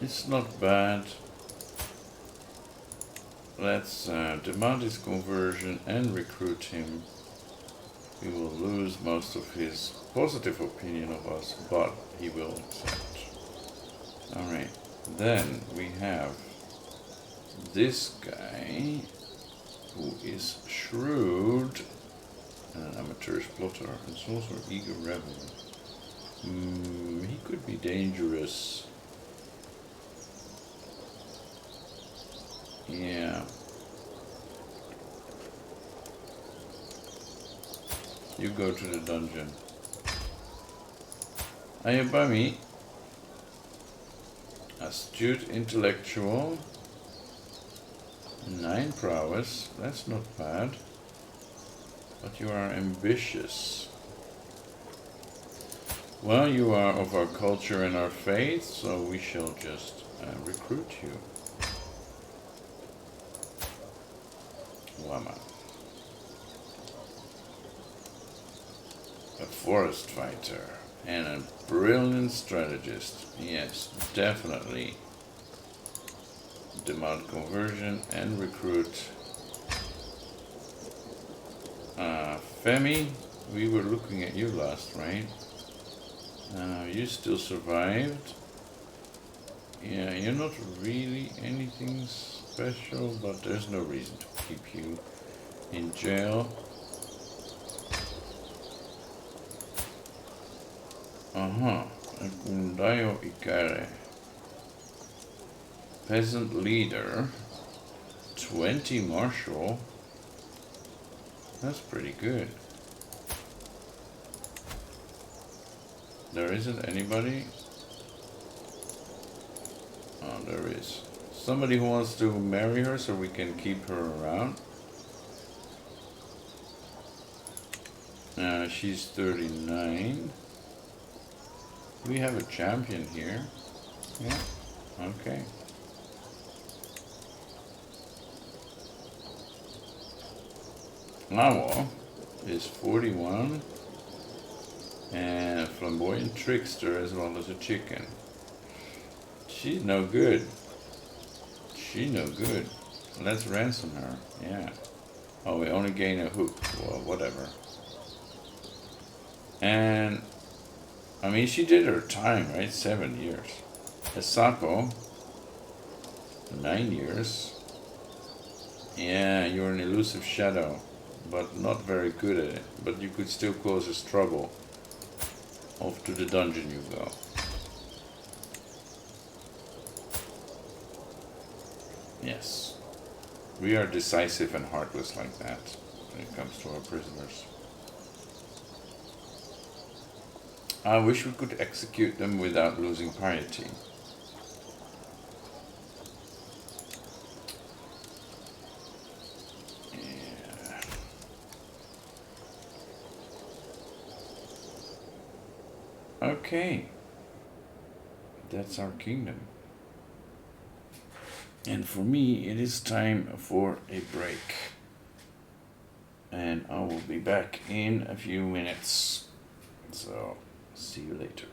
S1: It's not bad. Let's demand his conversion and recruit him. We will lose most of his positive opinion of us, but he will accept. Alright, then we have this guy who is shrewd and an amateurish plotter, and is also an eager rebel. He could be dangerous. Yeah. You go to the dungeon. Ayabami. Astute intellectual. 9 prowess. That's not bad. But you are ambitious. Well, you are of our culture and our faith, so we shall just recruit you. Obama. A forest fighter and a brilliant strategist. Yes, definitely. Demand conversion and recruit. Femi, we were looking at you last, right? You still survived. Yeah, you're not really anything special, but there's no reason to keep you in jail. Uh-huh. Akundayo Ikare. Peasant leader. 20 marshal. That's pretty good. There isn't anybody? Oh, there is. Somebody who wants to marry her so we can keep her around. She's 39. We have a champion here. Yeah, okay. Awo is 41. And a flamboyant trickster as well as a chicken. She's no good. She's no good. Let's ransom her. Yeah. Oh, we only gain a hook. Well, whatever. And, I mean, she did her time, right? 7 years. Asako, 9 years. Yeah, you're an elusive shadow, but not very good at it. But you could still cause us trouble. Off to the dungeon you go. Yes. We are decisive and heartless like that when it comes to our prisoners. I wish we could execute them without losing piety. Yeah. Okay. That's our kingdom. And for me, it is time for a break. And I will be back in a few minutes. So, see you later.